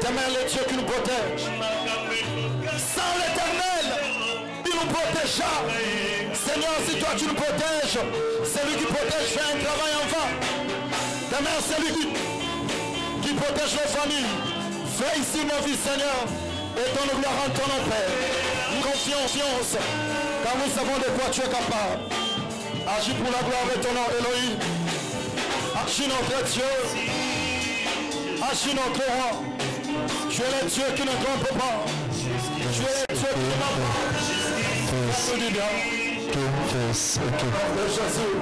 L'éternel est Dieu qui nous protège. Sans l'éternel, il nous protégera. Seigneur, si toi tu nous protèges, c'est lui qui protège, fait un travail en vain. Demain, c'est lui qui protège nos familles. Fais ici nos vies, Seigneur, et donne gloire en ton nom, Père. Confiance, car nous savons de quoi tu es capable. Agis pour la gloire de ton nom, Elohim. Agis notre Dieu. Agis notre roi. Tu es le Dieu qui ne trompe pas. Tu es le Dieu qui ne ment pas. Applaudis bien. De Jésus.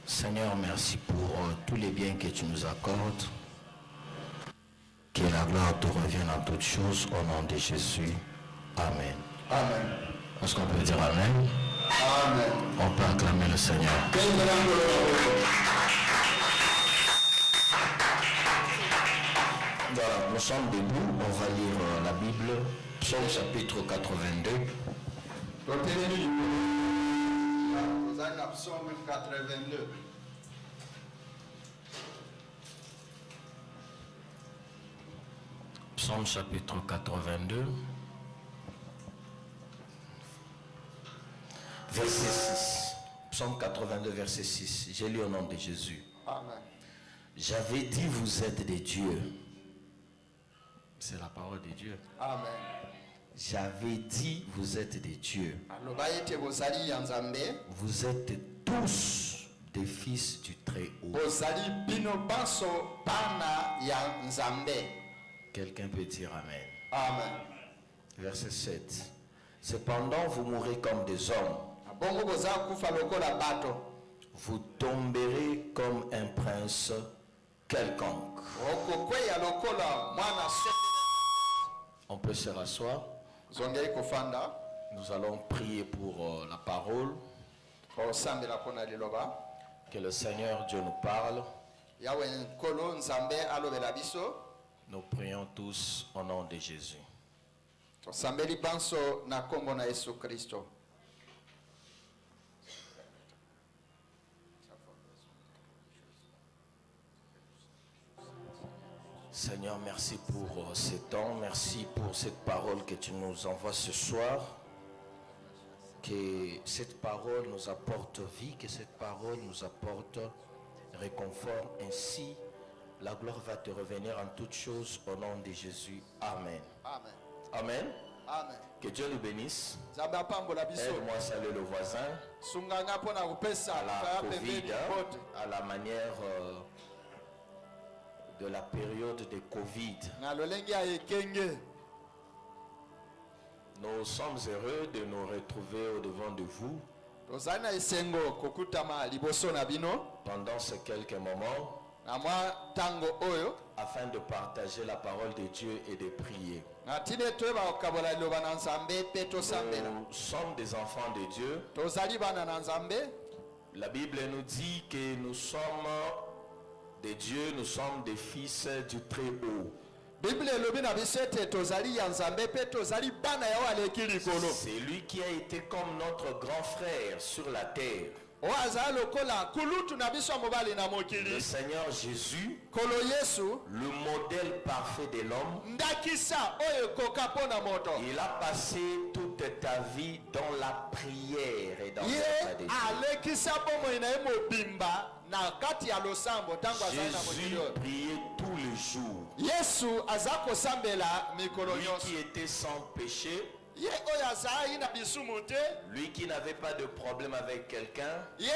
Seigneur, merci pour tous les biens que tu nous accordes. Que la gloire te revienne en toutes choses au nom de Jésus. Amen. Amen. Est-ce qu'on peut dire Amen? Amen. On peut acclamer le Seigneur. Voilà, nous sommes debout. On va lire la Bible. Psaume chapitre 82. Psaume 82. Psaume chapitre 82. Verset 6. Psaume 82, verset 6. J'ai lu au nom de Jésus. Amen. J'avais dit, vous êtes des dieux. C'est la parole de Dieu. Amen. J'avais dit, vous êtes des dieux. Vous êtes tous des fils du Très-Haut. Quelqu'un peut dire Amen. Amen. Verset 7. Cependant, vous mourrez comme des hommes. Vous tomberez comme un prince quelconque. On peut se rasseoir. Nous allons prier pour la parole. Que le Seigneur Dieu nous parle. Nous prions tous au nom de Jésus. Seigneur, merci pour ce temps, merci pour cette parole que tu nous envoies ce soir. Que cette parole nous apporte vie, que cette parole nous apporte réconfort. Ainsi, la gloire va te revenir en toutes choses au nom de Jésus. Amen. Amen. Amen. Amen. Que Dieu nous bénisse. Aide-moi à saluer le voisin. À la Covid, à la manière de la période de Covid. Nous sommes heureux de nous retrouver au-devant de vous pendant ces quelques moments afin de partager la parole de Dieu et de prier. Nous sommes des enfants de Dieu. La Bible nous dit que nous sommes des dieux, nous sommes des fils du Très-Haut. C'est lui qui a été comme notre grand frère sur la terre. Le Seigneur Jésus, le modèle parfait de l'homme, il a passé toute ta vie dans la prière et dans l'état de Dieu. Jésus priait tous les jours. Lui qui était sans péché, lui qui n'avait pas de problème avec quelqu'un, il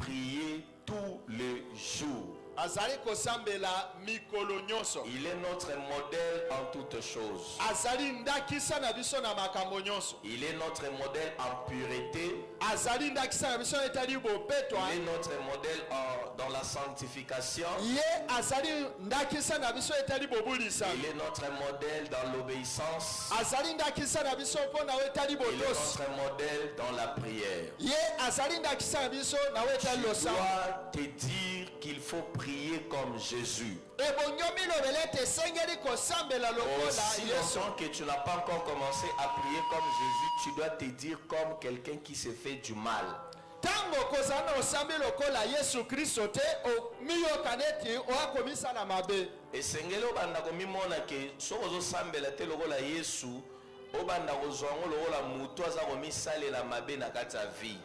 priait tous les jours. azali kosambela mikolo nyonso. Il est notre modèle en toutes choses. Azali ndakisa na biso na makambo nyonso. Il est notre modèle en pureté. Azali ndakisa na biso etali bopetwa. Il est notre modèle dans la sanctification. Ye azali ndakisa na biso etali bobulisa. Il est notre modèle dans l'obéissance. Azali ndakisa na biso pona etali botosi. Il est notre modèle dans la prière. Ye azali ndakisa na biso na etali Tu losa. dois te dire qu'il faut prier comme Jésus. Ebonyomi lobele te sengeli kosambela lokola Aussi Yesu. longtemps que tu n'as pas encore commencé à prier comme Jésus, tu dois te dire comme quelqu'un qui se fait du mal. Tango kozana osambi lokola Yesu Kristo te o miyoka neti oakomisala mabe. Esengeli obanda komimona ke soko ozosambela te lokola Yesu obanda kozwa ngo lokola mutu aza komisalela mabe na kati ya vie.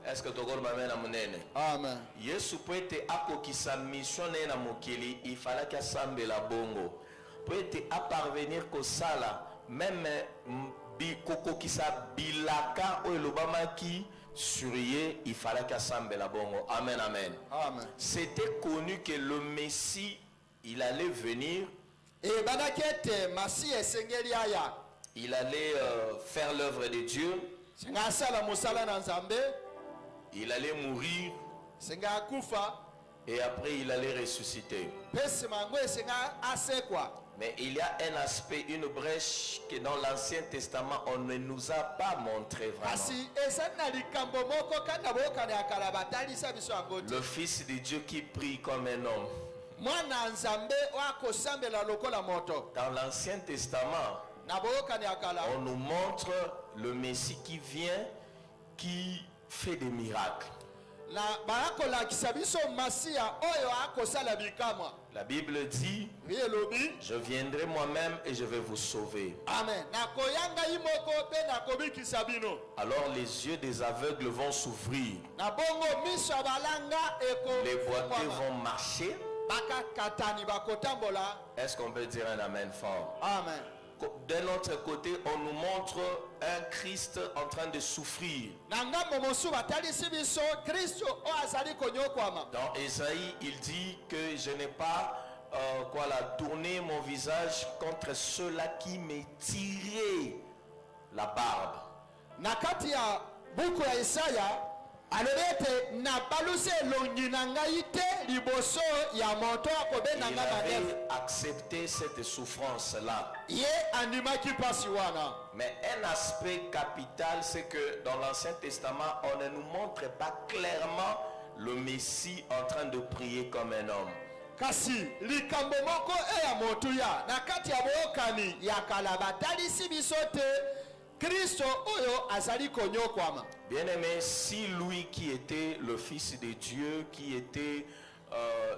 Est-ce que tu comprends na munene? Amen. Yesu po ete akokisa mission na ye na mokili, il fallait qu'il asambela bongo. Po ete aparvenir kosala même kokokisa bilaka oyo elobamaki sur ye, il fallait qu'il asambela bongo. Amen, amen. Amen. C'était connu que le Messie, il allait venir, Et banakete masi esengeli aya. il allait faire l'œuvre de Dieu, Senga sala musala na Nzambe, il allait mourir senga kufa, et après il allait ressusciter. pesi mango senga asekwa. Mais il y a un aspect, une brèche que dans l'Ancien Testament on ne nous a pas montré vraiment. Asi esana likambo moko kana boka na kala batalisa biso angoti. Le Fils de Dieu qui prie comme un homme. Mwana Nzambe wakosambela lokola moto. Dans l'Ancien Testament, Na boka na kala. on nous montre le Messie qui vient, qui fait des miracles. Na barakola kisabiso masia oyo akosala bikamwa. La Bible dit, Yelobi. je viendrai moi-même et je vais vous sauver. Amen. Na koyanga imoko pe na kobi kisabino. Alors les yeux des aveugles vont s'ouvrir. Na bongo miso balanga eko. Les boiteux vont marcher. Baka katani bakotambola. Est-ce qu'on peut dire un amen fort? Amen. D'un autre côté, on nous montre un Christ en train de souffrir. Nanga momosu batalisi biso Kristo o azali konyokwama. Dans Ésaïe, il dit que je n'ai pas tourné mon visage contre ceux-là qui me tiraient la barbe. Nakati ya buku ya Isaya alobete na baluse longi na ngai te liboso ya moto akobenda Il nga madefu. avait accepté cette souffrance-là. Ye andimaki pasi wana. Mais un aspect capital, c'est que dans l'Ancien Testament, on ne nous montre pas clairement le Messie en train de prier comme un homme. Kasi likambo moko ya motu ya nakati ya bookani ya kala batalisi biso te Kristo oyo azali konyokwama. Bien-aimé, si lui qui était le Fils de Dieu, qui était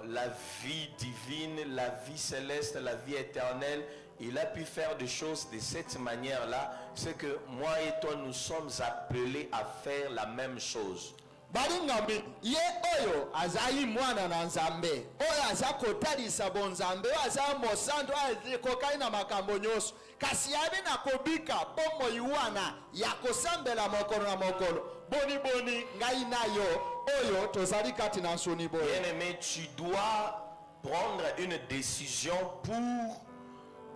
la vie divine, la vie céleste, la vie éternelle, il a pu faire des choses de cette manière-là, c'est que moi et toi, nous sommes appelés à faire la même chose. Balingambi ye oyo azali mwana na Nzambe oyo aza kotalisa bonzambe oyo aza mosando akokai na makambo nyonso kasi yabi na kobika bomoi iwana ya kosambela mokolo na mokolo boni ngai nayo oyo tozali kati na nsoni boyo. Bien-aimé, tu dois prendre une décision pour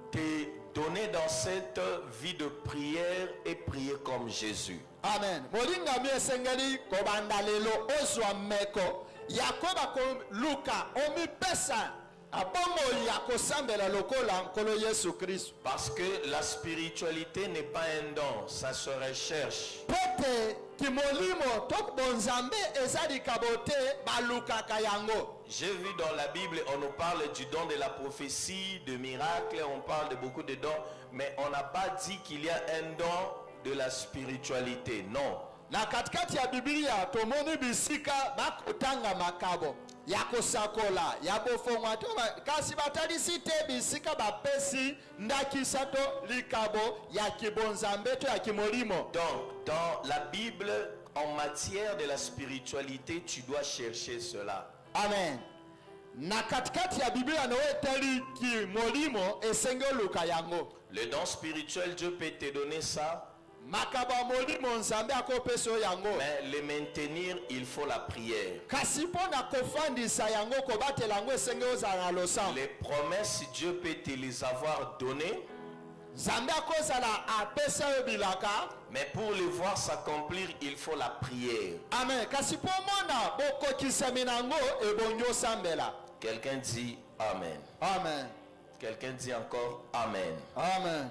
te donner dans cette vie de prière et prier comme Jésus. Amen. Molingami esengeli kobanda lelo ozwa meko yakoba ko luka omipesa abongo ya kosambela lokola nkolo Yesu Kristo. Parce que la spiritualité n'est pas un don, ça se recherche. Pote kimolimo tok bonzambe ezali kabote baluka kayango. J'ai vu dans la Bible, on nous parle du don de la prophétie, de miracles, on parle de beaucoup de dons, mais on n'a pas dit qu'il y a un don de la spiritualité, non. Na katikati ya Biblia tomoni bisika bakotanga makabo ya kosakola ya bofongwa to kasi batalisi te bisika bapesi ndakisa to likabo ya kibonzambe to ya kimolimo. Donc, dans la Bible, en matière de la spiritualité, tu dois chercher cela. Amen. Na katikati ya Biblia no etali kimolimo esenge luka yango. Le don spirituel, Dieu peut te donner ça. makabo ya molimo nzambe akopesa yango. Mais le maintenir, il faut la prière. Kasi mpona kofandisa yango kobatela yango esenge ozala na losambo. Les promesses, Dieu peut te les avoir données. Nzambe akozala apesa yo bilaka. Mais pour les voir s'accomplir, il faut la prière. Amen. Kasi po mona bokokisami nango ebongi osambela. Quelqu'un dit Amen. Amen. Quelqu'un dit encore Amen. Amen.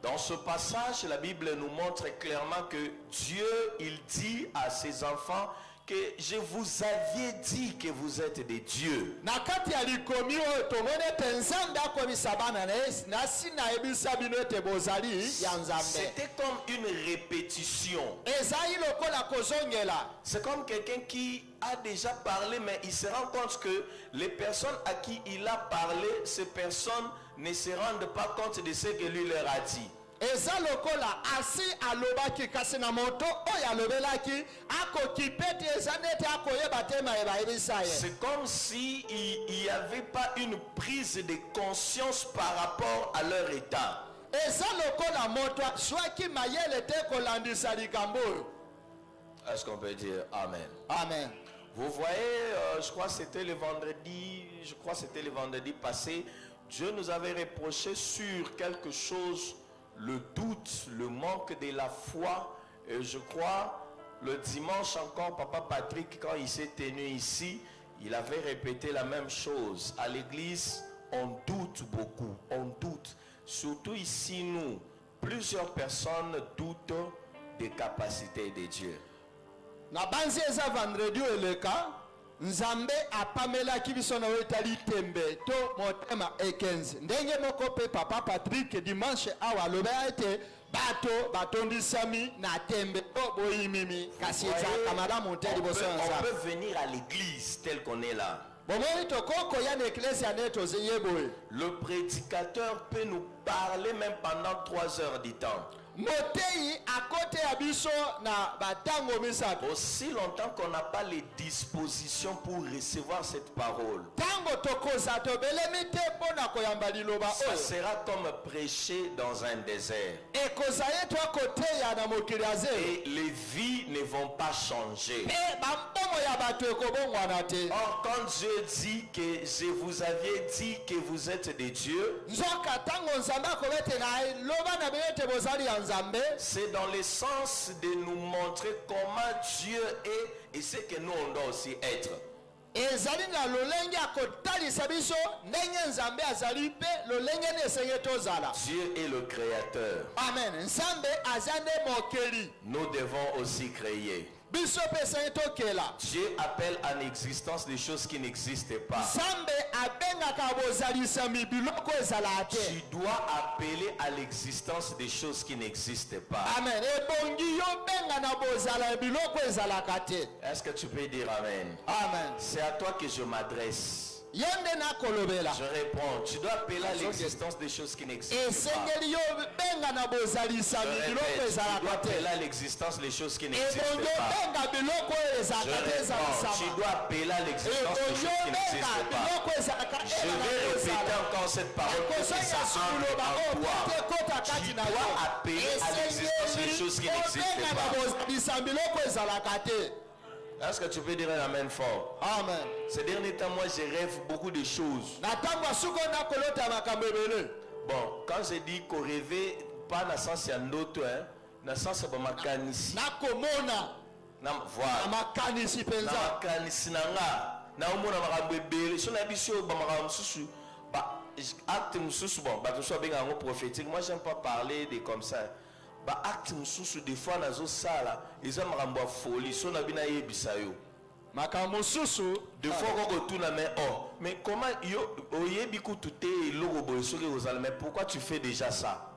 Dans ce passage, la Bible nous montre clairement que Dieu, il dit à ses enfants que je vous avais dit que vous êtes des dieux. Nakati ya likomi oyo tomone te nzambe akomisa bana na sina ebisa bino ete bozali ya nzambe. C'était comme une répétition. Ezali lokola kozongela. C'est comme quelqu'un qui a déjà parlé, mais il se rend compte que les personnes à qui il a parlé, ces personnes ne se rendent pas compte de ce que lui leur a dit. Eza lokola asi alobaki kasi na moto oyo alobelaki akoki pete eza nete akoyeba te mayeba ebisa ye. C'est comme si il n'y avait pas une prise de conscience par rapport à leur état. Eza lokola moto swaki mayele te kolandisa likambo oyo. Est-ce qu'on peut dire Amen? Amen. Vous voyez, je crois que c'était le vendredi passé, Dieu nous avait reproché sur quelque chose, le doute, le manque de la foi. Et je crois, le dimanche encore, Papa Patrick, quand il s'est tenu ici, il avait répété la même chose. À l'église, on doute beaucoup, on doute. Surtout ici, nous, plusieurs personnes doutent des capacités de Dieu. Na banzi eza vendredi eleka nzambe apamelaki biso na wetali tembe to motema ekenzi ndenge moko pe Papa Patrick dimanche awa aloba ete bato batondisami na tembe to boyimimi kasi ezaka malamu te liboso ya nzambe. On peut venir à l'église tel qu'on est là. Bomoni tokoko ya na eklesi aneto zeyeboye. Le prédicateur peut nous parler même pendant 3 heures du temps. Motei akote ya biso na batango misato. Aussi longtemps qu'on n'a pas les dispositions pour recevoir cette parole, Tango tokoza tobelemi te mpona koyamba liloba ça oyo. sera comme prêcher dans un désert. Ekoza yetu akoteya na mokili ya zelo. Et les vies ne vont pas changer. Pe bambongo ya bato ekobongwana te. Or, quand Dieu dit que je vous avais dit que vous êtes des dieux, Nzoka tango nzambe akobetela loba na bino ete bozali ya nzambe. c'est dans le sens de nous montrer comment Dieu est et ce que nous on doit aussi être. Ezali na lolenge akotalisa biso ndenge nzambe azali pe lolenge na esenge tozala. Dieu est le créateur. Amen. Nzambe azande mokeli. Nous devons aussi créer. Biso pe esenge tokela. Dieu appelle en existence des choses qui n'existent pas. Nzambe abengaka bozalisami biloko ezala te. Tu dois appeler à l'existence des choses qui n'existent pas. Amen. Ebongi yo benga na bozala biloko ezalaka te. Est-ce que tu peux dire Amen? Amen. C'est à toi que je m'adresse. Yende na kolobela. Je réponds. Tu dois appeler à l'existence des choses qui n'existent pas. Esengeli yo benga na bozalisami Je biloko répète, tu dois ezalaka te. appeler à l'existence des choses qui n'existent Ebongi pas. benga biloko Je ezalaka te réponds. Tu ezalisama. dois appeler à l'existence des choses qui n'existent pas. Je vais répéter encore cette parole pour que ça entre en toi. Tu dois appeler à l'existence des choses qui n'existent pas. Est-ce que tu peux dire un Amen fort? Amen. Ces derniers temps, moi, je rêve beaucoup de choses. Bon, quand je dis qu'on rêvait, pas dans le sens de d'autres, dans le sens de ma canisse. Nakomona Voilà. amakanisi penza. Makanisi nanga. Na umona makambo ebele. So na biso ba makambo susu. Ba acte mususu bon, ba to so benga ngo prophétique. Moi, j'aime pas parler de comme ça. Ba acte mususu des fois nazo sala, eza makambo ya folie. So na bina yebisa yo. Makambo susu Des fois koko tuna mais oh, mais comment yo oyebi kutu te logo boy soki ozala, mais pourquoi tu fais déjà ça?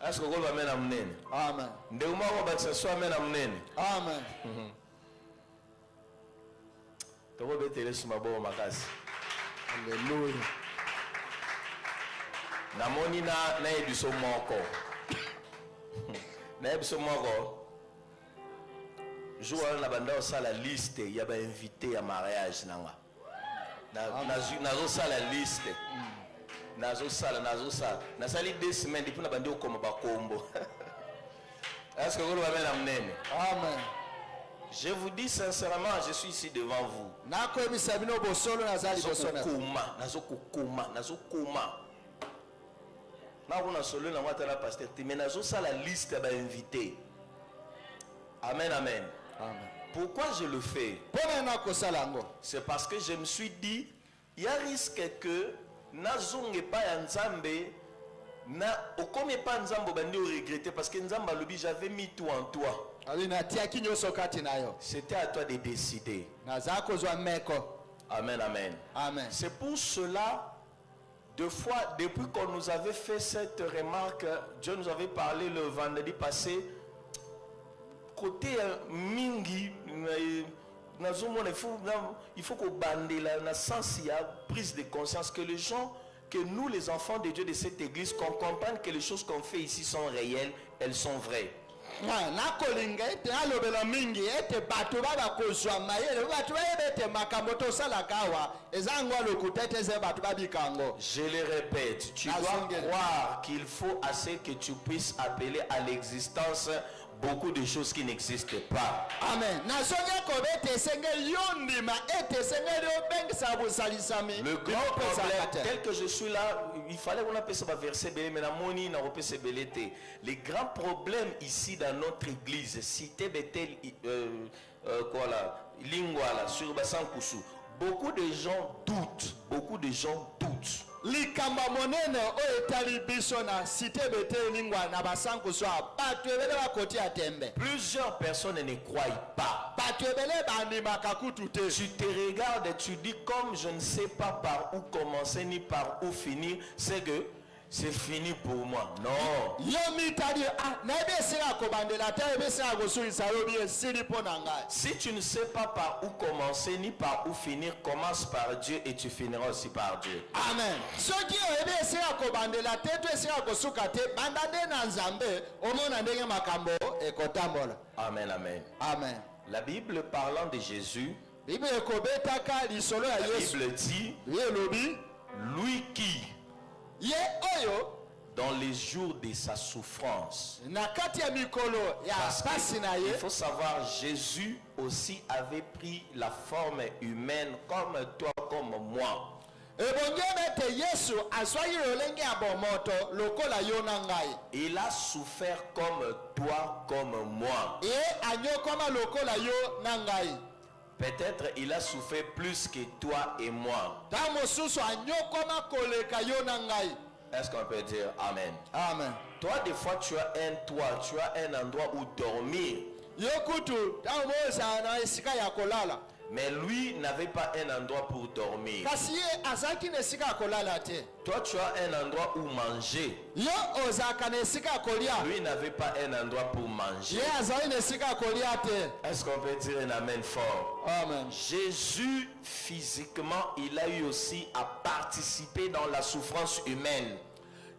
Est-ce que vous va mener à munene? Amen. Ndekuma ko batisa so amena munene. Amen. Toko betele suma bo makasi. Alléluia. Namoni na ebiso moko. Na ebiso moko. Jour na banda osala liste ya ba invité ya mariage nanga. Nazo sala liste. Nazo sala. Nasali 2 semaines depuis na bandi okoma bakombo. Est-ce que vous l'avez amené? Amen. Je vous dis sincèrement, je suis ici devant vous. Nakwebisa bino bosolo nazali bosona. Nazokoma. Na solo na wata la pasteur, mais nazo ça la liste ba invité. Amen, amen. Amen. Pourquoi je le fais? C'est parce que je me suis dit, il y a risque que nazonge pas nzambe na okome pas nzambo bandi regretter parce que nzamba lobi j'avais mis tout en toi. C'était à toi de décider. Amen, amen. Amen. C'est pour cela, deux fois, depuis qu'on nous avait fait cette remarque, Dieu nous avait parlé le vendredi passé, côté mingi, il faut qu'on bande la sens, il y a prise de conscience que les gens, que nous les enfants de Dieu de cette église, qu'on comprenne que les choses qu'on fait ici sont réelles, elles sont vraies. Je le répète, tu dois croire qu'il faut assez que tu puisses appeler à l'existence beaucoup de choses qui n'existent pas. Amen. Le grand problème, tel que je suis là, il fallait qu'on appelle ça verset belé, mais la moni n'a pas ce belleté. Les grands problèmes ici dans notre église, cité Bethel, quoi là, Lingwala, sur Bassan Koussou, beaucoup de gens doutent, beaucoup de gens doutent. Plusieurs personnes ne croient pas. Tu te regardes et tu dis comme je ne sais pas par où commencer ni par où finir, c'est que c'est fini pour moi. Non. Si tu ne sais pas par où commencer ni par où finir, commence par Dieu et tu finiras aussi par Dieu. Amen. Amen, amen. Amen. La Bible parlant de Jésus, la Bible dit, lui qui, dans les jours de sa souffrance, il faut savoir, Jésus aussi avait pris la forme humaine comme toi, comme moi. Il a souffert comme toi, comme moi. Peut-être il a souffert plus que toi et moi. Est-ce qu'on peut dire Amen? Amen. Toi, des fois, tu as un toit, tu as un endroit où dormir. Mais lui n'avait pas un endroit pour dormir. Toi, tu as un endroit où manger. Lui n'avait pas un endroit pour manger. Est-ce qu'on peut dire un amen fort? Amen. Jésus, physiquement, il a eu aussi à participer dans la souffrance humaine.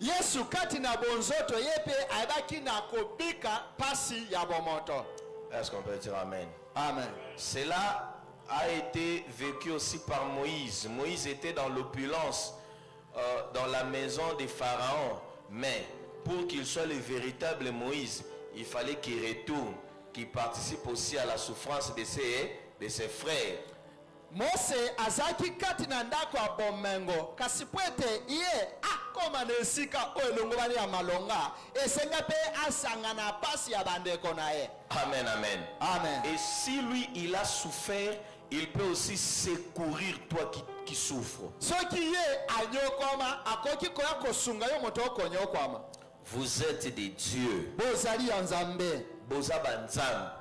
Est-ce qu'on peut dire amen? Amen. Cela a été vécu aussi par Moïse. Moïse était dans l'opulence, dans la maison des pharaons. Mais pour qu'il soit le véritable Moïse, il fallait qu'il retourne, qu'il participe aussi à la souffrance de ses frères. Mose azaki kati na ndako ya bomengo kasi pwete iye akoma nesika oyo bali ya malonga esenga pe asanga na pasi ya bandeko na ye. Amen, amen. Amen. Et si lui il a souffert, il peut aussi secourir toi qui souffres. Soki ye anyokoma akoki koya kosunga yo moto okonyokoma. Vous êtes des dieux. Bozali ya Nzambe. Bozabanzam.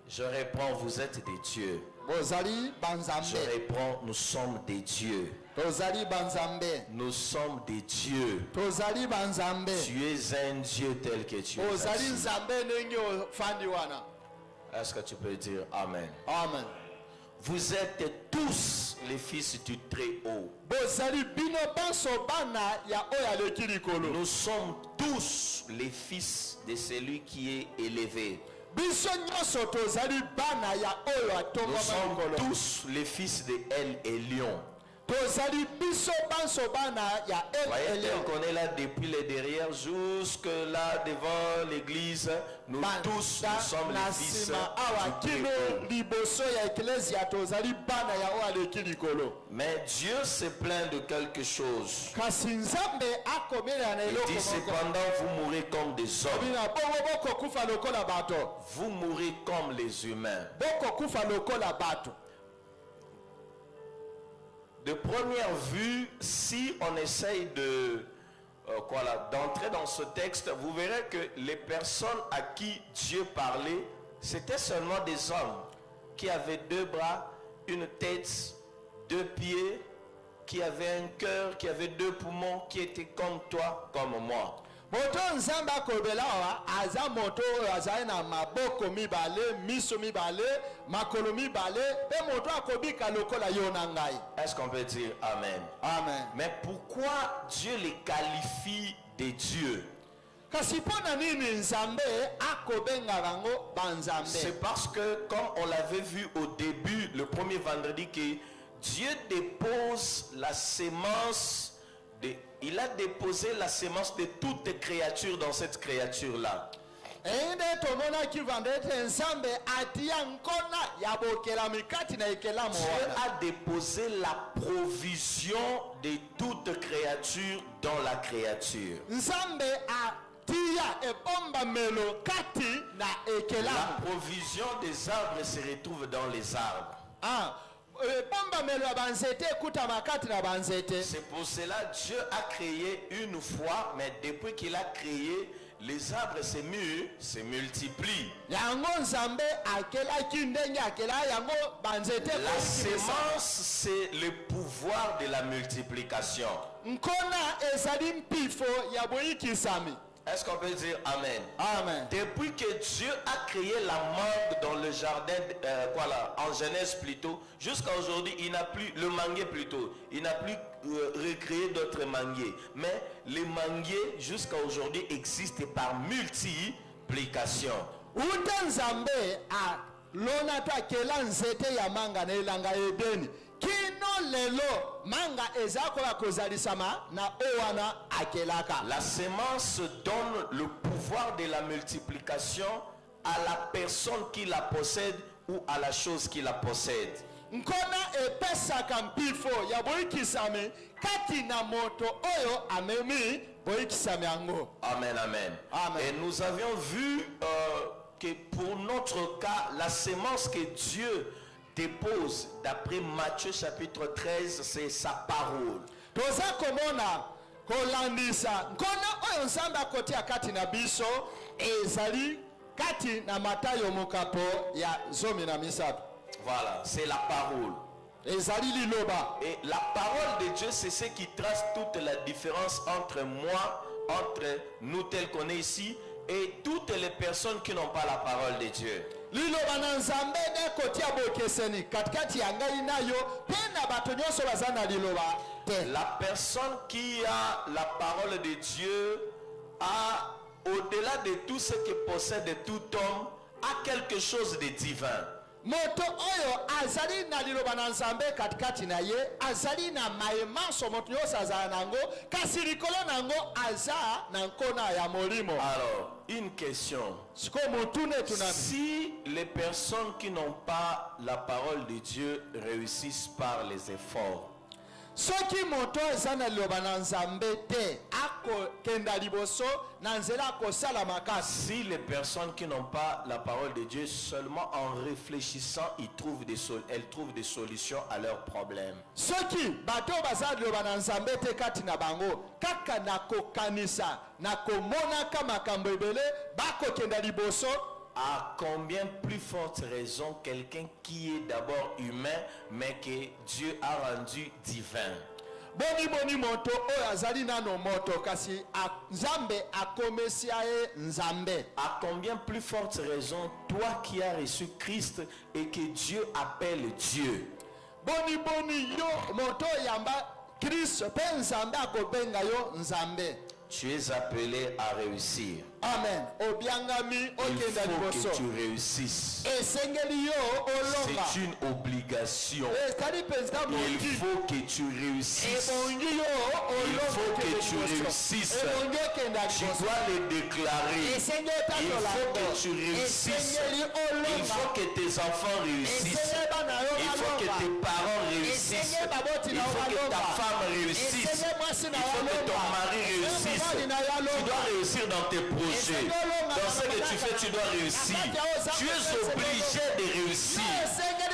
Je reprends, vous êtes des dieux. Je reprends, nous sommes des dieux. Nous sommes des dieux. Tu es un Dieu tel que tu es. Est-ce que tu peux dire Amen? Amen. Vous êtes tous les fils du Très-Haut. Nous sommes tous les fils de celui qui est élevé. Nous sommes tous les fils de El et Lion. tozali biso banso bana ya Voyez, tel Elion. qu'on est là depuis les derrière jusque là devant l'église, nous tous nous sommes les fils awa du kino Dieu. liboso ya eklesia tozali bana ya oyo aleki likolo. Mais Dieu se plaint de quelque chose. Kasi nzambe akomela na Il eloko dit moko. cependant vous mourrez comme des hommes. Bina bongo bokokufa lokola bato. Vous mourrez comme les humains. Bokokufa lokola bato. De première vue, si on essaye d'entrer dans ce texte, vous verrez que les personnes à qui Dieu parlait, c'était seulement des hommes qui avaient 2 bras, une tête, 2 pieds, qui avaient un cœur, qui avaient 2 poumons, qui étaient comme toi, comme moi. Moto nzambe akobela awa aza moto oyo azali na maboko mibale, miso mibale, makolo mibale, pe moto akobika lokola yo na ngai. Est-ce qu'on peut dire Amen? Amen. Mais pourquoi Dieu les qualifie des dieux? Kasi pona nini nzambe akobenga bango banzambe? C'est parce que, comme on l'avait vu au début, le premier vendredi, que Dieu dépose la sémence, il a déposé la sémence de toutes créatures dans cette créature-là. Ende tomona kivandete nzambe atia nkona ya bokela mikati na ekela Dieu moana. a déposé la provision de toute créature dans la créature. Nzambe atia ebomba melo kati na ekela. La provision des arbres se retrouve dans les arbres. Ah, ebomba melo ya banzete ekuta makati na banzete. C'est pour cela que Dieu a créé une fois, mais depuis qu'il a créé, les arbres se multiplient. Yango nzambe akelaki ndenge akela yango banzete La kolikisa. sémence, c'est le pouvoir de la multiplication. Nkona ezali mpifo ya boyikisami. Est-ce qu'on peut dire Amen? Amen. Depuis que Dieu a créé la mangue dans le jardin, en Genèse plutôt, jusqu'à aujourd'hui, il n'a plus, le manguier plutôt, il n'a plus recréé d'autres manguiers. Mais les manguiers, jusqu'à aujourd'hui, existent par multiplication. Ute nzambe a lona to akela nzete ya manga na elanga Edeni. Kino lelo manga ezako ya kozalisama na owana akelaka. La sémence donne le pouvoir de la multiplication à la personne qui la possède ou à la chose qui la possède. Nkona epesaka mpifo ya boyikisami kati na moto oyo amemi boyikisami yango. Amen, amen. Amen. Et nous avions vu que pour notre cas, la sémence que Dieu dépose, d'après Matthieu chapitre 13, c'est sa parole. Toza komona kolandisa nkona oyo nzambe akotia kati na biso ezali kati na Matayo mokapo ya 17. Voilà, c'est la parole. Ezali liloba. Et la parole de Dieu, c'est ce qui trace toute la différence entre moi, entre nous tels qu'on est ici, et toutes les personnes qui n'ont pas la parole de Dieu. Liloba na nzambe de kotia bokeseni katikati ya ngai nayo pe na bato nyonso baza na liloba te. La personne qui a la parole de Dieu a, au-delà de tout ce que possède tout homme, a quelque chose de divin. Moto oyo azali na liloba na nzambe katikati na ye azali na maemanso moto nyonso azala nango kasi likolo nango aza na nkona ya molimo. Alors, une question. Siko mutune tunami. Si les personnes qui n'ont pas la parole de Dieu réussissent par les efforts, Soki moto eza na liloba na nzambe te akokenda liboso na nzela akosala makasi. si les personnes qui n'ont pas la parole de Dieu, seulement en réfléchissant, elles trouvent des solutions à leurs problèmes. Soki bato baza na liloba na nzambe te kati na bango kaka na kokanisa na komonaka makambo ebele bakokenda liboso. À combien plus forte raison quelqu'un qui est d'abord humain, mais que Dieu a rendu divin. Boni moto oyo azali nano moto kasi nzambe akomesi ye nzambe. À combien plus forte raison toi qui as reçu Christ et que Dieu appelle Dieu. Boni yo moto yamba Christ pe nzambe akobenga yo nzambe. Tu es appelé à réussir. Amen. Obiangami Il okenda faut liboso. que tu réussisses. Esengeli yo olonga. C'est une obligation. Esali penza Il moki. faut que tu réussisses. Ebongi yo Il olonga faut que okenda tu liboso. réussisses. Ebongi okenda Tu liboso. dois le déclarer. Esengeli Il otatola faut ngo. que tu réussisses. Esengeli Il olonga. faut que tes enfants réussissent. Esengeli bana yo Il faut que balonga. tes parents réussissent. Esengeli baboti Il na faut que ta balonga. femme réussisse. Esengeli mwasi Il na faut que ton balonga. mari réussisse. Mobali na yo Tu alonga. dois réussir dans tes projets. Dans ce que tu fais, tu dois réussir. Tu es obligé de réussir.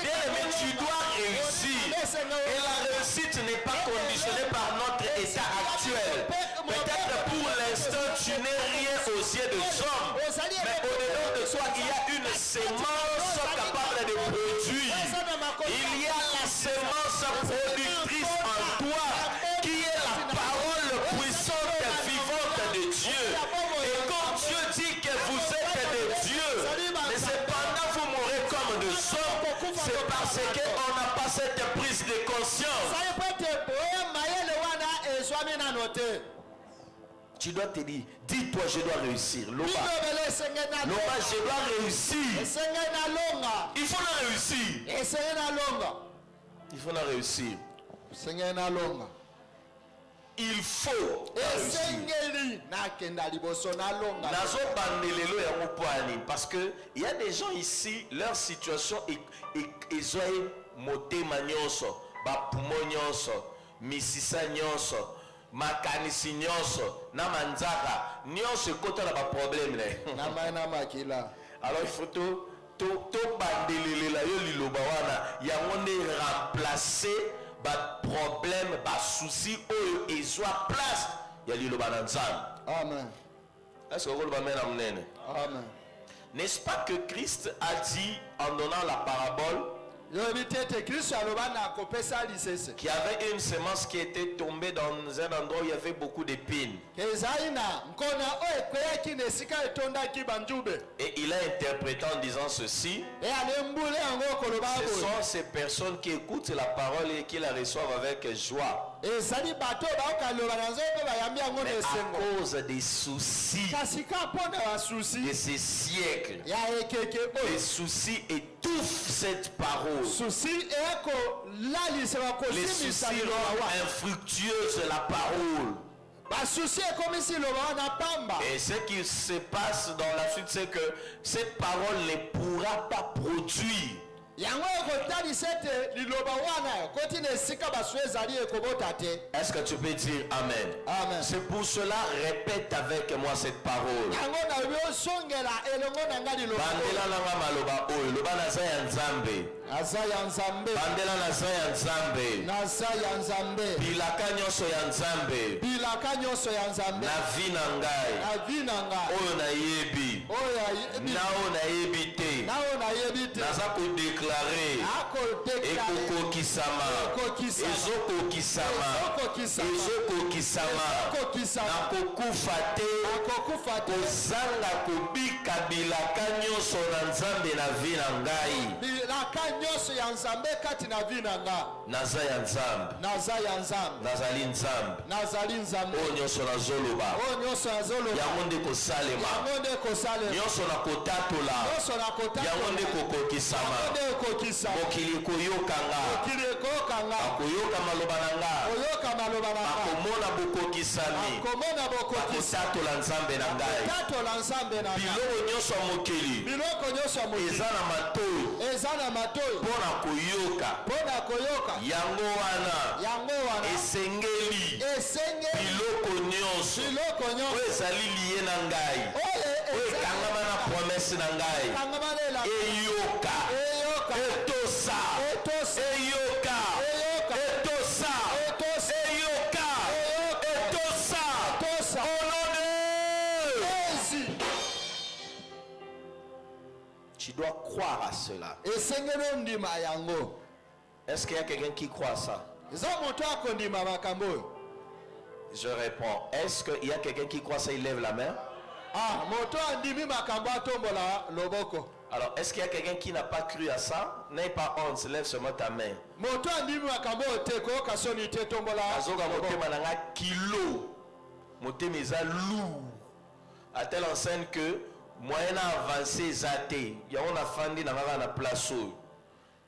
Bien aimé, tu dois réussir. Et la réussite n'est pas conditionnée par notre état actuel. Peut-être pour l'instant, tu n'es rien aux yeux des hommes. Mais au-dedans de toi, il y a une sémence capable de produire. Il y a la sémence productrice en toi qui est la parole puissante et vivante de Dieu. Et quand Dieu dit que vous êtes des dieux, mais cependant vous mourrez comme des hommes, c'est parce qu'on n'a pas cette prise de conscience. Tu dois te dire, dis-toi, je dois réussir. Loba, je dois réussir. Il faut la réussir. Il faut la réussir. Il faut parce que il y a des gens ici, leur situation ils ont moté manioso, bapumo nyonso, misisa nyonso, makanisi nyonso, na manzaka nyonso kota na ba problème là. Alors il faut tout bandelele la yo liloba wana yango ne remplacer ba problème ba souci oyo ezwa place ya liloba na nzambe. Amen. Est-ce que vous le mettez en mnene? Amen. N'est-ce pas que Christ a dit en donnant la parabole qu'il y avait une semence qui était tombée dans un endroit où il y avait beaucoup d'épines. Et il a interprété en disant ceci. Ce sont ces personnes qui écoutent la parole et qui la reçoivent avec joie. Mais à cause des soucis de ces siècles, les soucis étouffent cette parole. Les soucis rendent infructueuse la parole. Et ce qui se passe dans la suite, c'est que cette parole ne pourra pas produire. Est-ce que tu peux dire Amen? Amen. C'est pour cela, répète avec moi cette parole. Bandela nanga maloba oyo, loba naza ya Nzambe. Bandela naza ya Nzambe. Bilaka nyonso ya Nzambe. Na vi na ngai. Oyo nayebi. Na oyo nayebi te. Naza kodéclarer. Ekokokisama. Ezokokisama. Nakokufa te. Kozanga kobika bilaka nyonso na Nzambe na vi na ngai. Naza ya Nzambe. Nazali Nzambe. Oyo nyonso nazoloba. Yango nde kosalema. Nyonso nakotatola. Yango nde kokokisama. Mokili koyokanga. Akoyoka maloba na nga. Akomona bokokisami. Bakotatola Nzambe na ngai. Biloko nyonso ya mokili eza na matoyi mpona koyoka. Yango wana esengeli biloko nyonso oyo ezali liye na ngai, oyo ekangama na promese na ngai, eyoka, etosa, eyoka, etosa, eyoka, etosa, au nom de... Tu dois croire à cela. Est-ce qu'il y a quelqu'un qui croit à ça? Je réponds. Est-ce qu'il y a quelqu'un qui croit ça? Il lève la main. Alors, est-ce qu'il y a quelqu'un qui n'a pas cru à ça? N'aie pas honte, lève seulement ta main. Azoka motema nanga kilo motema eza lourd à telle enseigne que moyen avancé ezate yango nafandi na kaka na place oyo.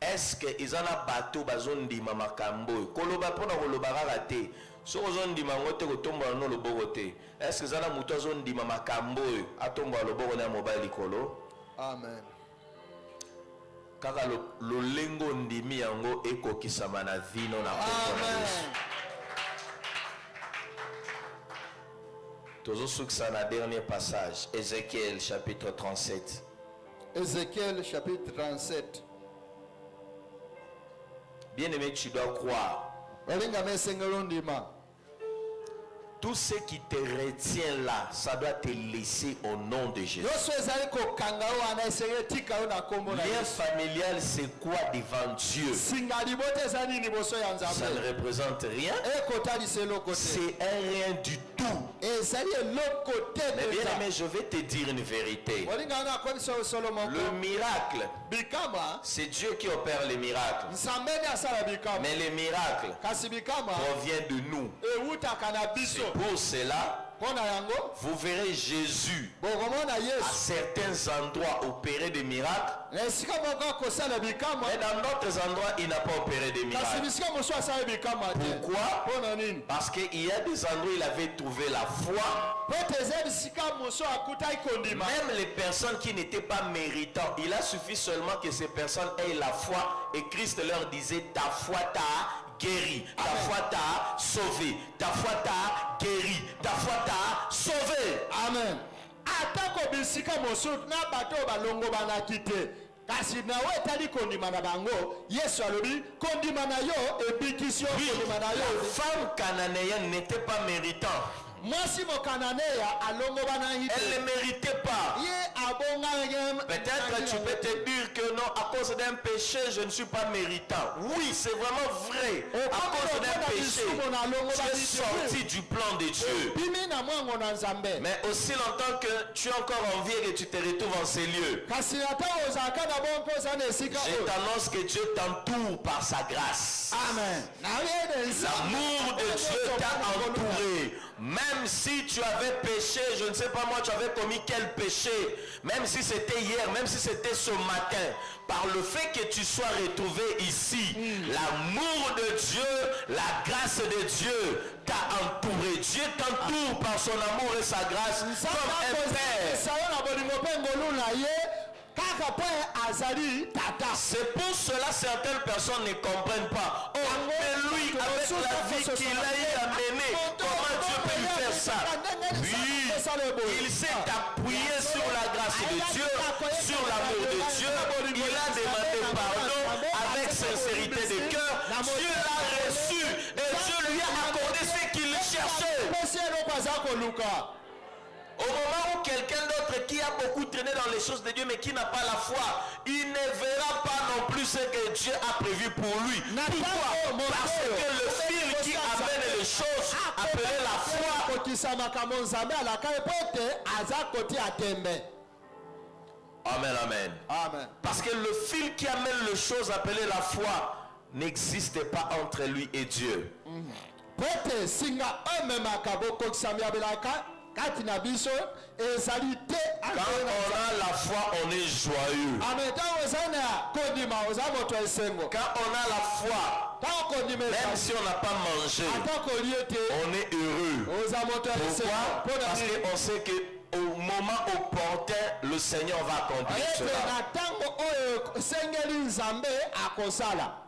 Est-ce que ils ont un bateau bazondima makambo koloba pona koloba kaka te soko zondima ngote kotombola no loboko te. Est-ce que ils ont un muto zondima makambo atombola loboko na mobile kolo? Amen. Kaka lolengo ndimi yango ekokisama na vino na Amen. Toujours sur le dernier passage, Ézéchiel chapitre 37. Ézéchiel chapitre 37. Bien-aimé, tu dois croire. Tout ce qui te retient là, ça doit te laisser au nom de Jésus. Lien familial, c'est quoi devant Dieu? Ça ne représente rien. C'est un rien du tout. Mais bien aimé, je vais te dire une vérité. Le miracle, c'est Dieu qui opère les miracles. Mais les miracles proviennent de nous. C'est pour cela, vous verrez Jésus à certains endroits opérer des miracles, mais dans d'autres endroits il n'a pas opéré des miracles. Pourquoi? Parce qu'il y a des endroits où il avait trouvé la foi. Même les personnes qui n'étaient pas méritantes, il a suffi seulement que ces personnes aient la foi, et Christ leur disait: ta foi t'a guéri, ta foi t'a sauvé, ta foi t'a guéri, ta foi t'a sauvé. Amen. Atako bisika mosuku na bato balongo banakite. Kasi nawe etali kondima na bango, Yesu alobi kondima na yo ebikisi yo kondima na yo. La femme cananéenne n'était pas méritante. Elle ne méritait pas. Peut-être tu peux te dire que non, à cause d'un péché, je ne suis pas méritant. Oui, c'est vraiment vrai. À cause d'un péché, tu es sorti du plan de Dieu. Mais aussi longtemps que tu es encore en vie et que tu te retrouves en ces lieux, je t'annonce que Dieu t'entoure par sa grâce. Amen. L'amour de Dieu t'a entouré. Même si tu avais péché, je ne sais pas moi, tu avais commis quel péché, même si c'était hier, même si c'était ce matin, par le fait que tu sois retrouvé ici, l'amour de Dieu, la grâce de Dieu t'a entouré. Dieu t'entoure par son amour et sa grâce comme un père. C'est pour cela que certaines personnes ne comprennent pas. Oh, mais lui, avec la vie qu'il a eu à mener, comment Dieu peut lui faire ça? Oui, il s'est appuyé sur la grâce de Dieu, sur l'amour de Dieu. Il a demandé pardon avec sincérité de cœur. Dieu l'a reçu et Dieu lui a accordé ce qu'il cherchait. Au moment où quelqu'un d'autre qui a beaucoup traîné dans les choses de Dieu mais qui n'a pas la foi, il ne verra pas non plus ce que Dieu a prévu pour lui. Pourquoi? Parce que le fil qui amène les choses appelé la foi. Amen, amen. Amen. Parce que le fil qui amène les choses appelé la foi n'existe pas entre lui et Dieu. Quand on a la foi, on est joyeux. Quand on a la foi, même si on n'a pas mangé, on est heureux. Pourquoi? Parce qu'on sait que au moment opportun, le Seigneur va accomplir cela.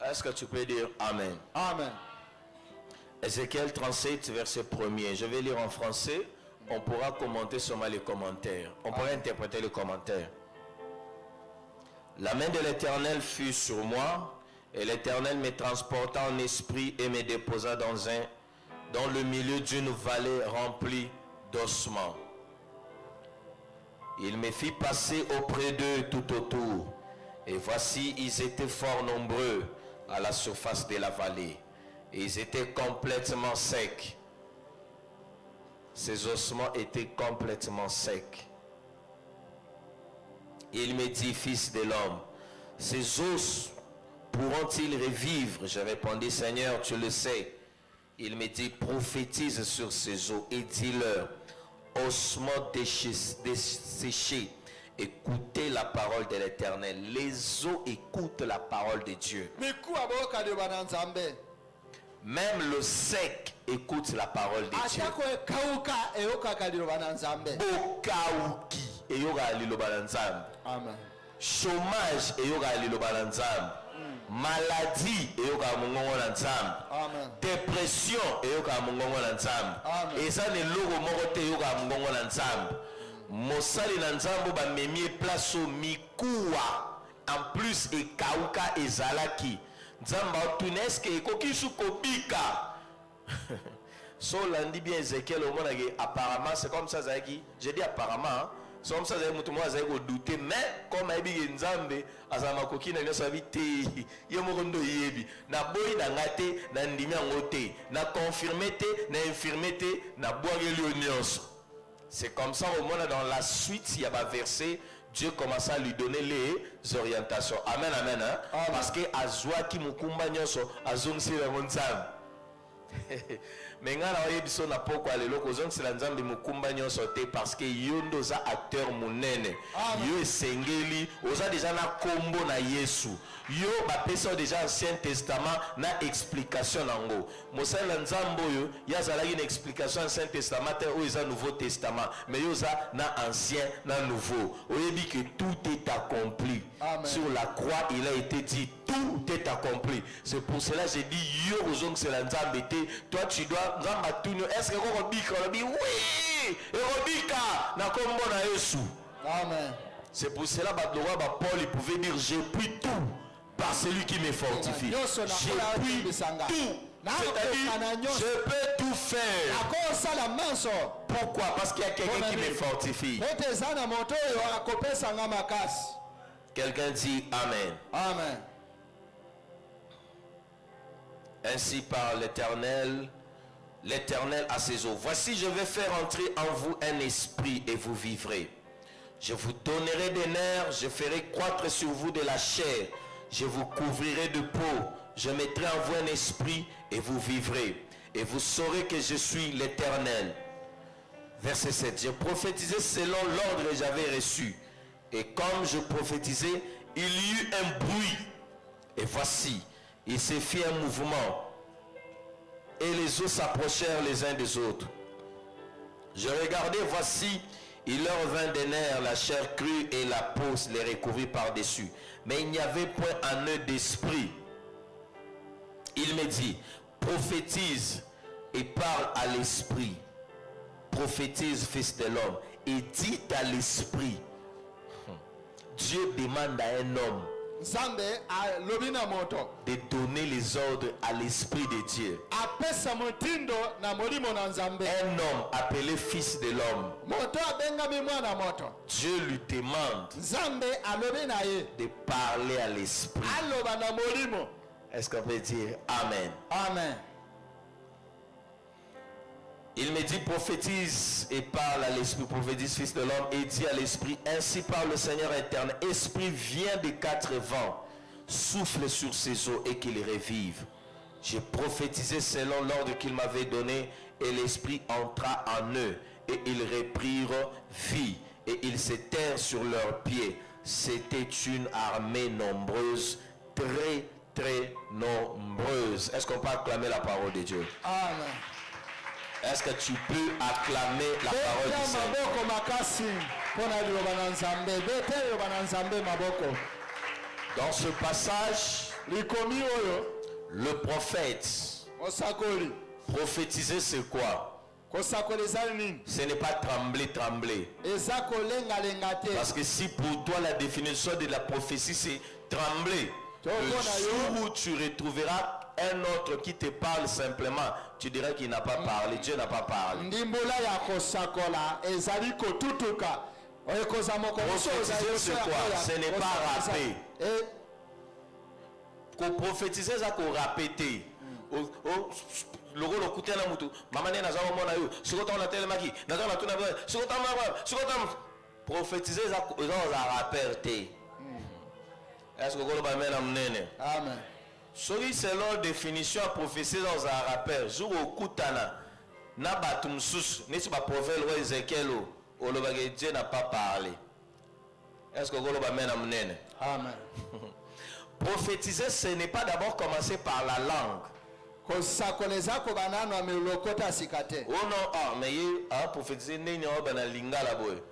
Est-ce que tu peux dire Amen? Amen. Ézéchiel 37, verset 1er. Je vais lire en français. On pourra commenter seulement les commentaires. On pourra interpréter les commentaires. La main de l'Éternel fut sur moi, et l'Éternel me transporta en esprit et me déposa dans le milieu d'une vallée remplie d'ossements. Il me fit passer auprès d'eux tout autour, et voici, ils étaient fort nombreux à la surface de la vallée. Et ils étaient complètement secs. Ces ossements étaient complètement secs. Il me dit: fils de l'homme, ces os pourront-ils revivre? Je répondis: Seigneur, tu le sais. Il me dit, prophétise sur ces eaux et dis-leur, ossements desséchés, écoutez la parole de l'Éternel. Les eaux écoutent la parole de Dieu. Même le sec écoute la parole de Dieu. Bokauki eyoka liloba na Nzambe. Amen. Chômage eyoka liloba na Nzambe. Maladie eyoka mongongo na Nzambe. Amen. Dépression eyoka mongongo na Nzambe. Amen. Eza ne logo moko te eyoka mongongo na Nzambe. Mosali na Nzambe ba memi place au mikuwa. En plus ekauka ezalaki. Nzambe otuneske ekoki sukobika. So lundi bien Ezekiel au monde apparemment c'est comme ça Zaki. J'ai dit apparemment c'est comme ça Zaki mutu mo Zaki douter mais comme ayebi Nzambe azama koki na nyoso abite ye mokondo yebi na boyi na ngate na ndimi ngote na confirmer te na infirmer te na boageli onyoso. C'est comme ça au monde dans la suite il y a un verset Dieu commence à lui donner les orientations. Amen amen hein? Amen. Parce que azwa ki mukumba nyoso azongisi la Nzambe. Mais ngana oye biso na poko alelo kozong sila Nzambe mukumba nyonso te parce que yondo za acteur munene. Yo esengeli oza déjà na kombo na Yesu. Yo ba pesa déjà Ancien Testament na explication nango. Mosala Nzambe yo yazala une explication Ancien Testament te o eza Nouveau Testament. Mais yo za na ancien na nouveau. Oye dit que tout est accompli. Amen. Sur la croix il a été dit tout est accompli. C'est pour cela j'ai dit yo ozong sila Nzambe te. Toi tu dois est-ce que vous dites oui Amen. C'est pour cela que Paul il pouvait dire j'ai pris tout par celui qui me fortifie. J'ai pris tout. C'est-à-dire je peux tout faire. Pourquoi? Parce qu'il y a quelqu'un qui me fortifie. Quelqu'un dit Amen. Amen. Ainsi par l'Éternel, l'Éternel a ses eaux. Voici, je vais faire entrer en vous un esprit et vous vivrez. Je vous donnerai des nerfs, je ferai croître sur vous de la chair. Je vous couvrirai de peau. Je mettrai en vous un esprit et vous vivrez. Et vous saurez que je suis l'Éternel. Verset 7. Je prophétisais selon l'ordre que j'avais reçu. Et comme je prophétisais, il y eut un bruit. Et voici, il s'est fait un mouvement. Et les eaux s'approchèrent les uns des autres. Je regardais, voici, il leur vint des nerfs, la chair crue et la peau les recouvrit par-dessus. Mais il n'y avait point en eux d'esprit. Il me dit, prophétise et parle à l'esprit. Prophétise, fils de l'homme, et dit à l'esprit. Dieu demande à un homme de donner les ordres à l'esprit de Dieu. Un homme appelé fils de l'homme. Dieu lui demande de parler à l'esprit. Est-ce qu'on peut dire Amen? Amen. Il me dit prophétise et parle à l'esprit, prophétise fils de l'homme et dit à l'esprit, ainsi parle le Seigneur éternel, esprit vient des quatre vents, souffle sur ses eaux et qu'il revive. J'ai prophétisé selon l'ordre qu'il m'avait donné et l'esprit entra en eux et ils reprirent vie et ils s'étèrent sur leurs pieds. C'était une armée nombreuse, très très nombreuse. Est-ce qu'on peut acclamer la parole de Dieu? Amen. Est-ce que tu peux acclamer la parole du Seigneur? Dans ce passage, le prophète prophétiser c'est quoi? Ce n'est pas trembler. Parce que si pour toi la définition de la prophétie c'est trembler, le jour où tu retrouveras un autre qui te parle simplement, tu dirais qu'il n'a pas parlé, Dieu n'a pas parlé. Prophétiser c'est quoi? Ce n'est pas rapper. Prophétiser ça qu'on répéter. Prophétiser ça qu'on rappelle. Est-ce que vous avez un Amen. Soki selon définition prophétie dans un rappel, jour au kutana, na batum sus, n'est-ce pas prophète roi Ézéchiel ou le Dieu n'a pas parlé. Est-ce que vous l'avez amené? Amen. Prophétiser, ce n'est pas d'abord commencer par la langue. Kosakoleza ko banano amelokota sikate. Oh non, ah, mais il a prophétisé n'est pas dans lingala boy.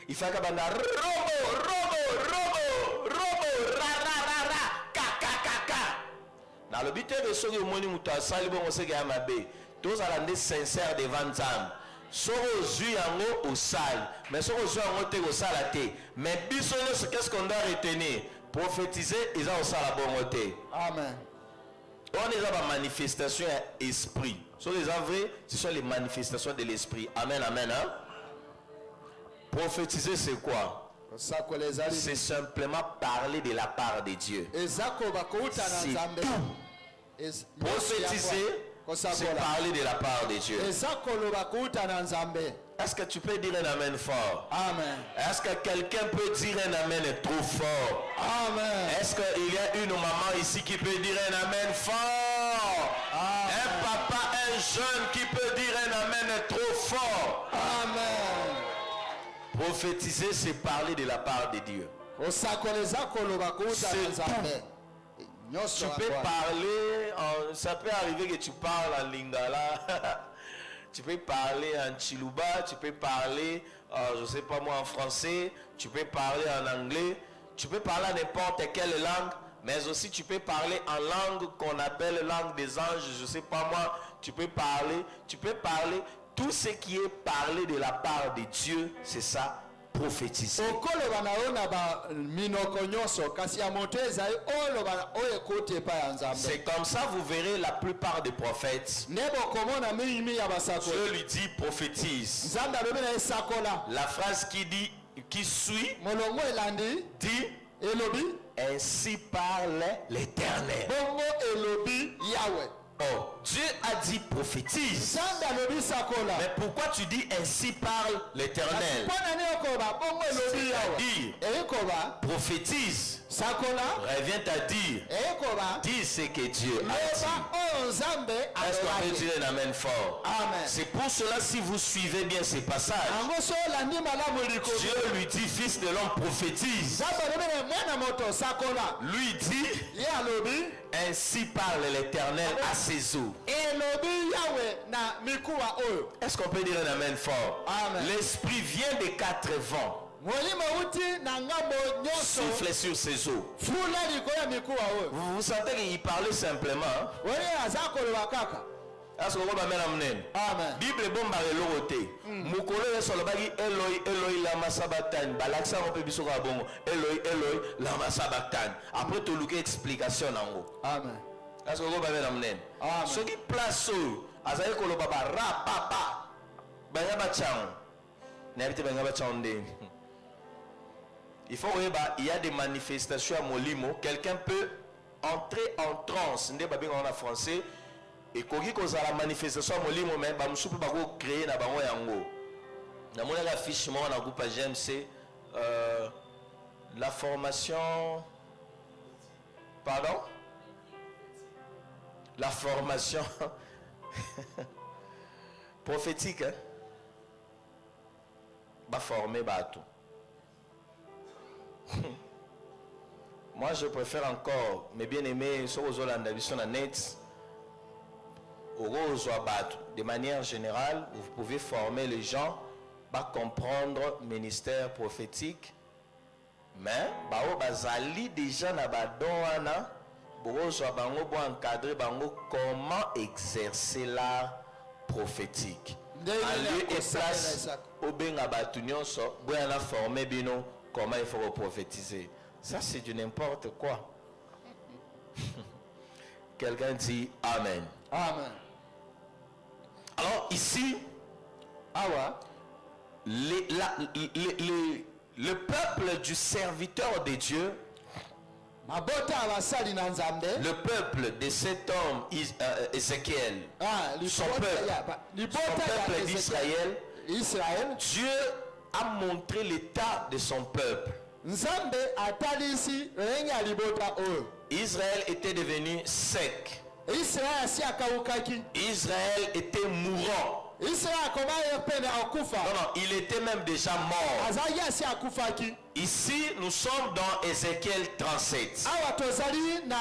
Il fait que banda robo, ra ra ra ra, ka. Dans le but de ce que vous avez dit, c'est que vous avez tous à l'année sincère devant Nzam. So aux yeux au sale, mais so aux yeux au sale. Mais qu'est-ce qu'on doit retenir? Prophétiser, ils ont au sale à bon côté. Amen. On est dans la manifestation esprit. Sur les vrais, ce sont les manifestations de l'esprit. Amen, amen. Hein? Prophétiser, c'est quoi? C'est simplement parler de la part de Dieu. C'est prophétiser, c'est parler de la part de Dieu. Est-ce que tu peux dire un amen fort? Amen. Est-ce que quelqu'un peut dire un amen trop fort? Amen. Est-ce qu'il y a une maman ici qui peut dire un amen fort? Amen. Un papa, un jeune qui peut dire un amen trop fort? Amen. Prophétiser, c'est parler de la part de Dieu. Tu peux parler, ça peut arriver que tu parles en lingala, tu peux parler en chiluba, tu peux parler, je ne sais pas moi, en français, tu peux parler en anglais, tu peux parler à n'importe quelle langue, mais aussi tu peux parler en langue qu'on appelle langue des anges, je ne sais pas moi, tu peux parler, tout ce qui est parlé de la part de Dieu, c'est ça. Prophétiser. C'est comme ça vous verrez la plupart des prophètes. Dieu lui dit prophétise. La phrase qui suit dit ainsi parle l'Éternel. Oh, Dieu a dit prophétise. Mais pourquoi tu dis ainsi parle l'Éternel? C'est-à-dire prophétise. Revient à dire. Dis ce que Dieu a dit. Est-ce qu'on peut dire un amen fort? C'est pour cela si vous suivez bien ces passages, Dieu lui dit fils de l'homme prophétise. Lui dit ainsi parle l'Éternel à ses eaux. Est-ce qu'on peut dire un amen fort? L'esprit vient des quatre vents. Souffle sur ses eaux. Vous sentez qu'il parlait simplement. Est-ce que vous avez amené? Bible est bon par le côté. Mukolo est sur le bagui Eloi lama sabatan. Balaksa on peut biso kabongo. Eloi lama sabatan. Après tout le explication en haut. Amen. Est-ce que vous avez amené? Ce qui place au azaï kolo baba ra papa. Banyaba chang. N'habite banyaba chande. Il faut voir, il y a des manifestations à Molimo. Quelqu'un peut entrer en transe. Ndé babi en français. Et quand il y a la manifestation à Molimo, mais bah monsieur peut pas créer na bango yango. Na mon la fiche moi na groupe j'aime c'est la formation. Pardon? La formation prophétique. Hein? Bah former bah tout. Moi je préfère encore mes bien-aimés sur aux Hollandais sur la net de manière générale vous pouvez former les gens à comprendre le ministère prophétique mais bazali déjà na badona bango bo encadrer bango comment exercer l'art prophétique en lieu et place au benga batu nyonso boyana former bino comment il faut prophétiser. Ça c'est du n'importe quoi. Quelqu'un dit Amen. Amen. Alors ici, le peuple du serviteur de Dieu, le peuple de cet homme Ézéchiel, son peuple d'Israël, Dieu a montré l'état de son peuple. Israël était devenu sec. Israeli asi akawukaki. Israël était mourant. Israeli akomaye pene akufa. Non, il était même déjà mort. Azali asi akufaki. Ici, nous sommes dans Ézéchiel 37. Awa tozali na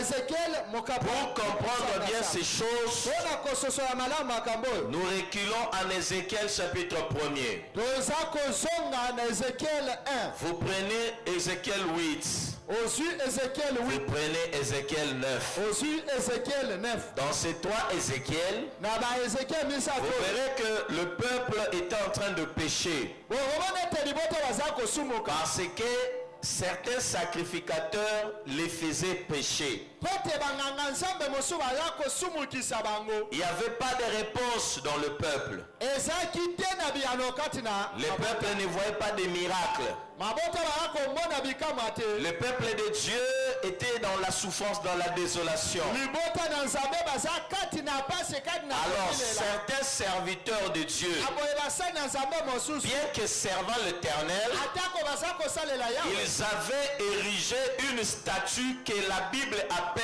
Ézéchiel mokapa. Pour comprendre bien ces choses, Pona kososola malamu makambo. nous reculons en Ézéchiel chapitre 1er. Toza kozonga na Ézéchiel 1. Vous prenez Ézéchiel 8. Ozwi Ézéchiel Vous 8. prenez Ézéchiel 9. Ozwi Ézéchiel 9. Dans ces trois Ézéchiel, Na ba Ézéchiel misato. vous verrez que le peuple était en train de pécher. Bo romane te liboto baza kosumuka. Parce que certains sacrificateurs les faisaient pécher. Pote banganga nzambe mosu baza kosumukisa bango. Il n'y avait pas de réponse dans le peuple. Ezaki te na biyano kati na. Le peuple ne voyait pas de miracles. Mabota baza komona bikamwa te. Le peuple de Dieu était dans la souffrance, dans la désolation. Libota na nzambe baza kati na pase kati na. Alors certains serviteurs de Dieu, Aboye basa na nzambe mosusu. bien que servant l'Éternel, Atako baza kosalela yawe. ils avaient érigé une statue que la Bible appelle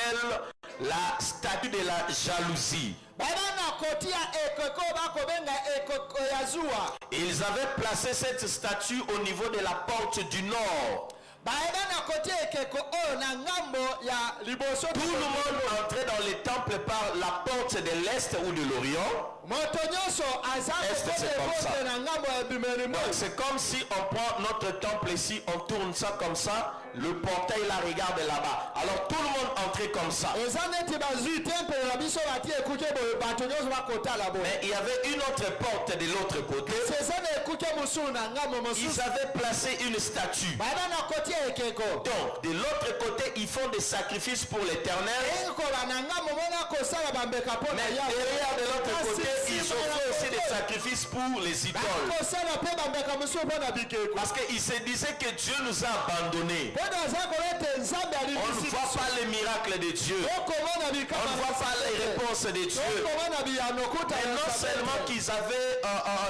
la statue de la jalousie. Babana kotia ekoko bakobenga ekoko ya zuwa. Ils avaient placé cette statue au niveau de la porte du nord. Babana kotia ekoko o na ngambo ya liboso. Tout le monde entrait dans les temples par la porte de l'Est ou de l'Orient. Moto nyonso aza Est-ce que c'est comme ça? kote na ngambo ya bimeli mo. Donc c'est comme si on prend notre temple ici, on tourne ça comme ça, le portail la regarde là-bas. Alors tout le monde entrait comme ça. Eza neti bazui temple na biso batie ekuke boye bato nyonso bakotala boye. Mais il y avait une autre porte de l'autre côté. Seza na ekuke mosusu na ngambo Ils mosusu. avaient placé une statue. Babana kotia ekeko. Donc de l'autre côté, ils font des sacrifices pour l'Éternel. Ekola na ngambo mona kosala bambeka po na Mais yawe. derrière de l'autre côté, ils ont fait aussi des sacrifices pour les idoles. Bakosala pe bambeka mosusu po na bikeko. Parce qu'ils se disaient que Dieu nous a abandonnés. Po na za kolete nzambe ali On ne voit pas les miracles de Dieu. okomona On bikama. ne voit pas les réponses de Dieu. okomona biyano kuta. Et non seulement qu'ils avaient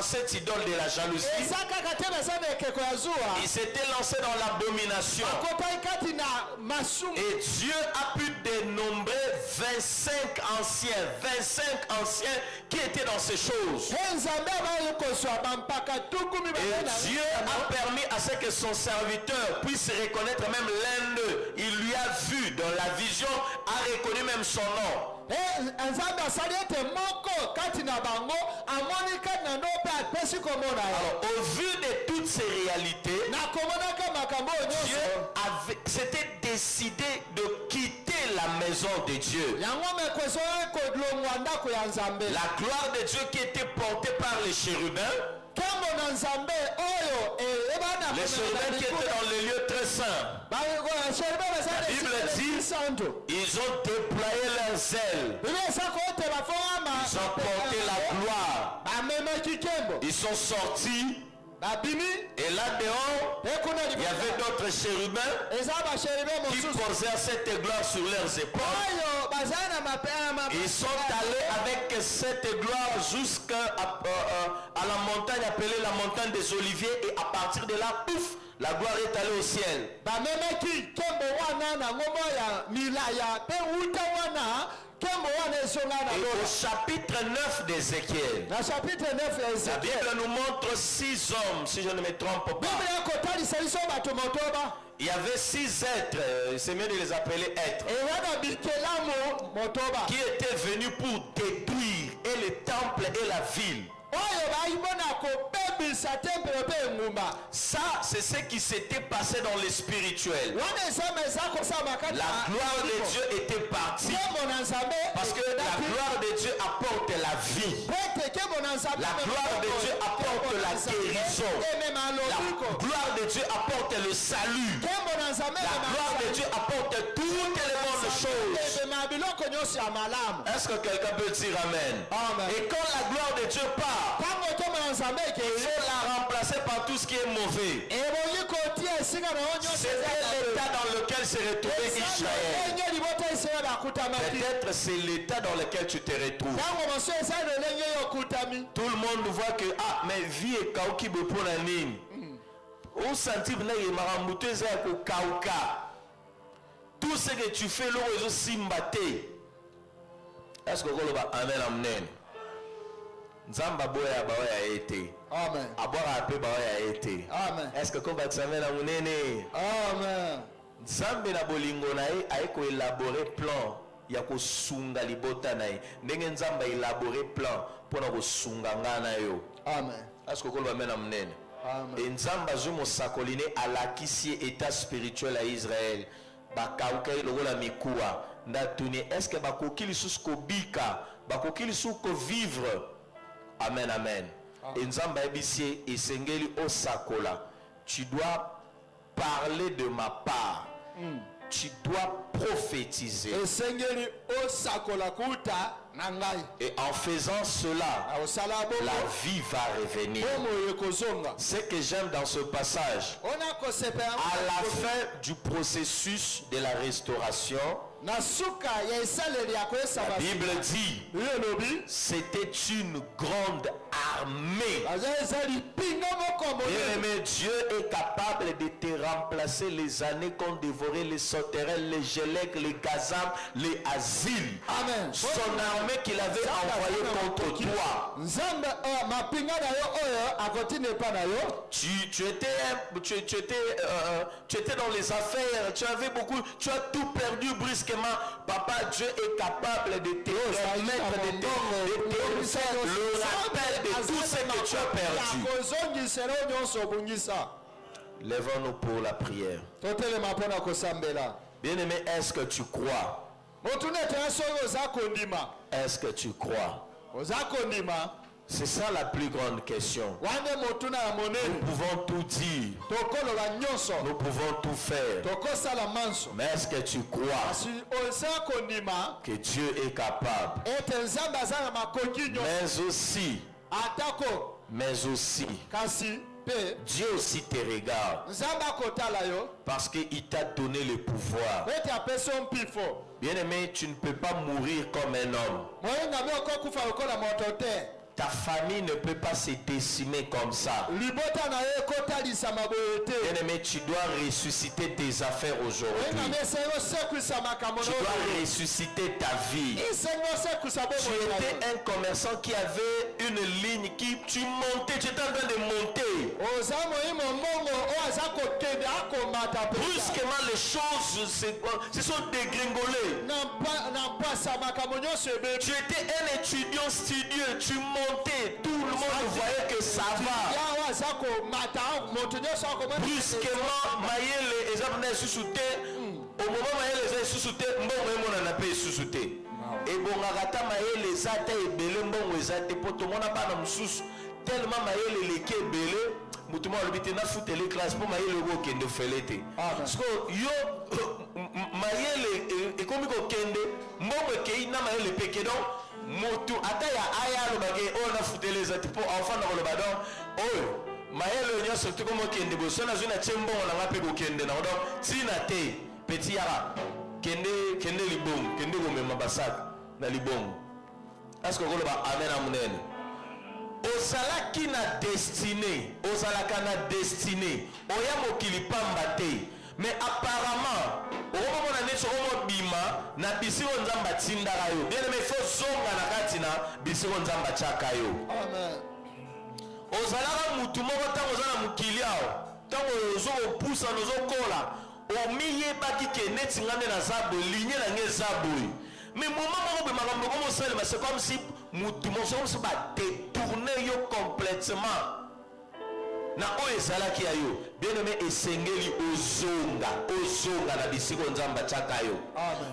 cette idole de la jalousie, Eza kaka te baza na ekeko ya zuwa. ils s'étaient lancés dans l'abomination. Akotai kati na masumu. Et Dieu a pu dénombrer 25 anciens qui étaient dans ces choses. Nzambe abayi kozwa bampaka tukumi Et babena. Dieu a permis à ce que son serviteur puisse reconnaître même l'un d'eux. Il lui a vu dans la vision, a reconnu même son nom. Nzambe asali ete moko kati na bango amoni kati na ndo mpe apesi komona ye. Alors, au vu de toutes ces réalités, Na komonaka makambo Dieu s'était décidé de quitter la maison de Dieu. yango mekozo kodlongwa ndako ya Nzambe. La gloire de Dieu qui était portée par les chérubins, Kambo na Nzambe oyo ebana les chérubins qui étaient dans le lieu très saint. La Bible dit, ils ont déployé leurs ailes. Ils ont porté la gloire. Ils sont sortis. Et là dehors, il y avait d'autres chérubins qui posaient cette gloire sur leurs épaules. Ils sont allés avec cette gloire jusqu'à la montagne appelée la montagne des Oliviers. Et à partir de là, pouf, la gloire est allée au ciel. Et au chapitre 9 d'Ézéchiel, la Bible nous montre 6 hommes, si je ne me trompe pas. Il y avait 6 êtres, c'est mieux de les appeler êtres, qui étaient venus pour détruire et le temple et la ville. Ça, c'est ce qui s'était passé dans le spirituel. La gloire de Dieu était partie. Parce que la gloire de Dieu apporte la vie. La gloire de Dieu apporte la guérison. La gloire de Dieu apporte le salut. La gloire de Dieu apporte toutes les bonnes choses. Est-ce que quelqu'un peut dire Amen? Et quand la gloire de Dieu part, il faut la remplacer par tout ce qui est mauvais. C'était l'état dans lequel s'est retrouvé Israël. Peut-être c'est l'état dans lequel tu te retrouves. Tout le monde voit que mais vie est kauki pour la nini. On sentit que maramouté est kauka. tout ce que tu fais, l'eau simbate. Est-ce que vous avez amen amen? Nzamba boya baoya ete. Amen. Abora ape baoya ete. Amen. Est-ce que vous avez amen amen? Amen. Nzambe na bolingo na ye aiko élaborer plan ya kosunga libota na ye. Ndenge nzamba élaborer plan pona kosunga ngana yo. Amen. Est-ce que vous avez amen amen? Amen. Et nzamba zo mosakoline alakisi état spirituel à Israël. Bakauka lokola mikuwa. Ndatuni est-ce que bakoki lisusu kobika, bakoki lisusu ko vivre? Amen, amen. Et nzamba ebisie esengeli osakola. Tu dois parler de ma part. Tu dois prophétiser. Esengeli osakola kuta nangai. Et en faisant cela, la vie va revenir. Ce que j'aime dans ce passage, à la fin du processus de la restauration, la Bible dit c'était une grande armée. Bien-aimé, Dieu est capable de te remplacer les années qu'ont dévoré les sauterelles, les gélèques, les gazam, les asiles. Amen. Son armée qu'il avait envoyée contre toi. Tu étais dans les affaires, tu avais beaucoup, tu as tout perdu brusquement. Papa, Dieu est capable de te remettre, de te faire le rappel de tout ce que tu as perdu. Lèvons-nous pour la prière. Bien-aimé, est-ce que tu crois? Est-ce que tu crois? C'est ça la plus grande question. Nous pouvons tout dire. Nous pouvons tout faire. Mais est-ce que tu crois que Dieu est capable? Mais aussi, Dieu aussi te regarde. Parce qu'il t'a donné le pouvoir. Bien-aimé, tu ne peux pas mourir comme un homme. Ta famille ne peut pas se décimer comme ça. Bien-aimé, tu dois ressusciter tes affaires aujourd'hui. Tu dois ressusciter ta vie. Tu étais un commerçant qui avait une ligne qui tu montais, tu étais en train de monter. Brusquement, les choses se sont dégringolées. Tu étais un étudiant studieux, tu montais, tout le monde voyait que ça va. Brusquement, Maïele est sous-souté. Au moment où Maïele est sous-souté, Mbongo n'a pas sous-souté. Et bon, Agata Maïele les a été belé, Mbongo les a été pour tout le monde n'a pas sous. Tellement Maïele les qui est belé. Mutumo alibite na fute les classes pour Maïele go kende felete. Parce que yo Maïele et comme ko kende Mbongo ke na Maïele peke donc motu ataya aya lo bagé on a fute les autres pour enfant dans le badon. Oh Maïele nyo surtout comme kende bo sona zuna tsembo na ngape go kende na donc tina te petit yara kende libong kende go mema basak na libong. Est-ce que go le ba amen amen? Ozalaki na destiné, ozalaka na destiné, oya mokili pamba te. Mais apparemment, omo na neso omo bima na bisiro nzamba tindaka yo. Bien aimé, faut zonga na katina bisiro nzamba chaka yo. Amen. Ozalaka mutu moko tango ozala mokili awo, tango ozo pusa nozo kola, omiye baki ke neti ngane na zabo, ligne na nge zabo. Mais moment moko be makambo comme ça, c'est comme si mutu moko se ba détourner yo complètement. Na oyo ezalaki ayo bien aimé esengeli ozonga na bisiko nzamba chaka yo.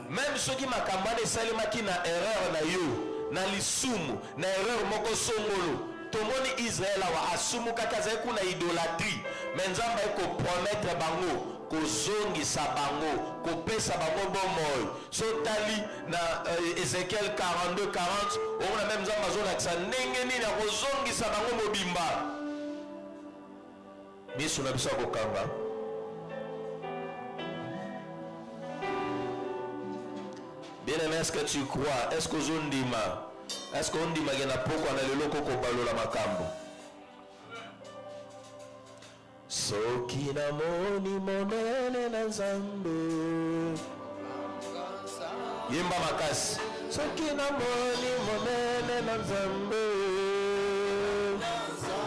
Même soki makambo wana esalemaki na erreur na yo na lisumu na erreur moko songolo tomoni Israël awa asumukaki azali kuna idolâtrie mais nzamba ekopromettre bango kozongisa bango kopesa bango bomoi sotali na Ézéchiel 42-40 omona même nzamba azolakisa ndenge nini akozongisa bango mobimba. Miso na biso kokanga. Bien aimé, est-ce que tu crois? Est-ce que ozondima? Est-ce que ondima gena poko na lelo koko balola makambo? Soki na moni monene na Nzambe Yemba makasi. Soki namoni monene na Nzambe.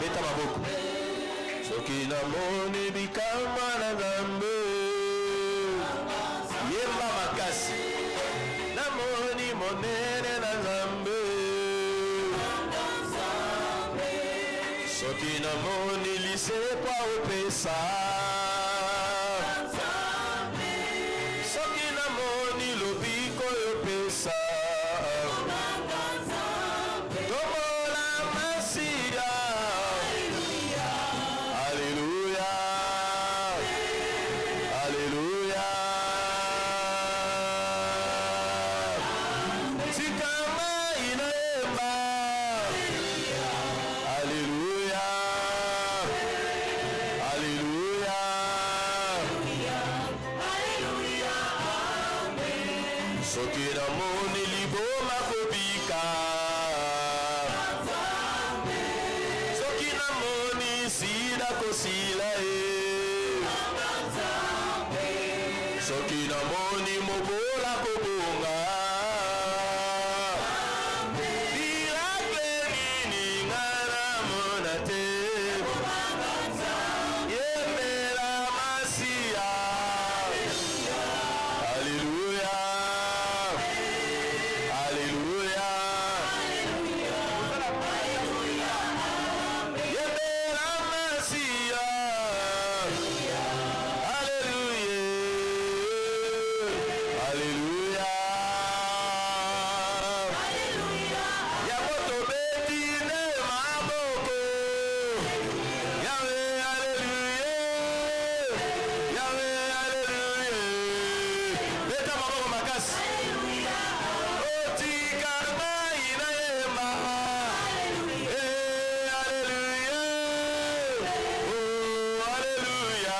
Beta maboko. Soki namoni bikama na Nzambe. Yemba makasi. Namoni monene na Nzambe. Soki namoni lise kwa opesa. Soki namoni lobiko yopesa. Tomola masiya. Alléluia. Alléluia. Sikama inaemba. Alléluia. Alléluia. Soki namoni liboma kobika. Soki namoni sida kosila soki namoni mobola kobonga. Miracle nini ngana mona te. Yemela masiya. Alléluia. Alléluia. Yemela masiya. Alléluia. Alléluia. Ya moto beti ne maboko. Yahweh, alléluia. Yahweh, alléluia. Beta maboko makasi. Otika maina yema. Alléluia. Oh, alléluia.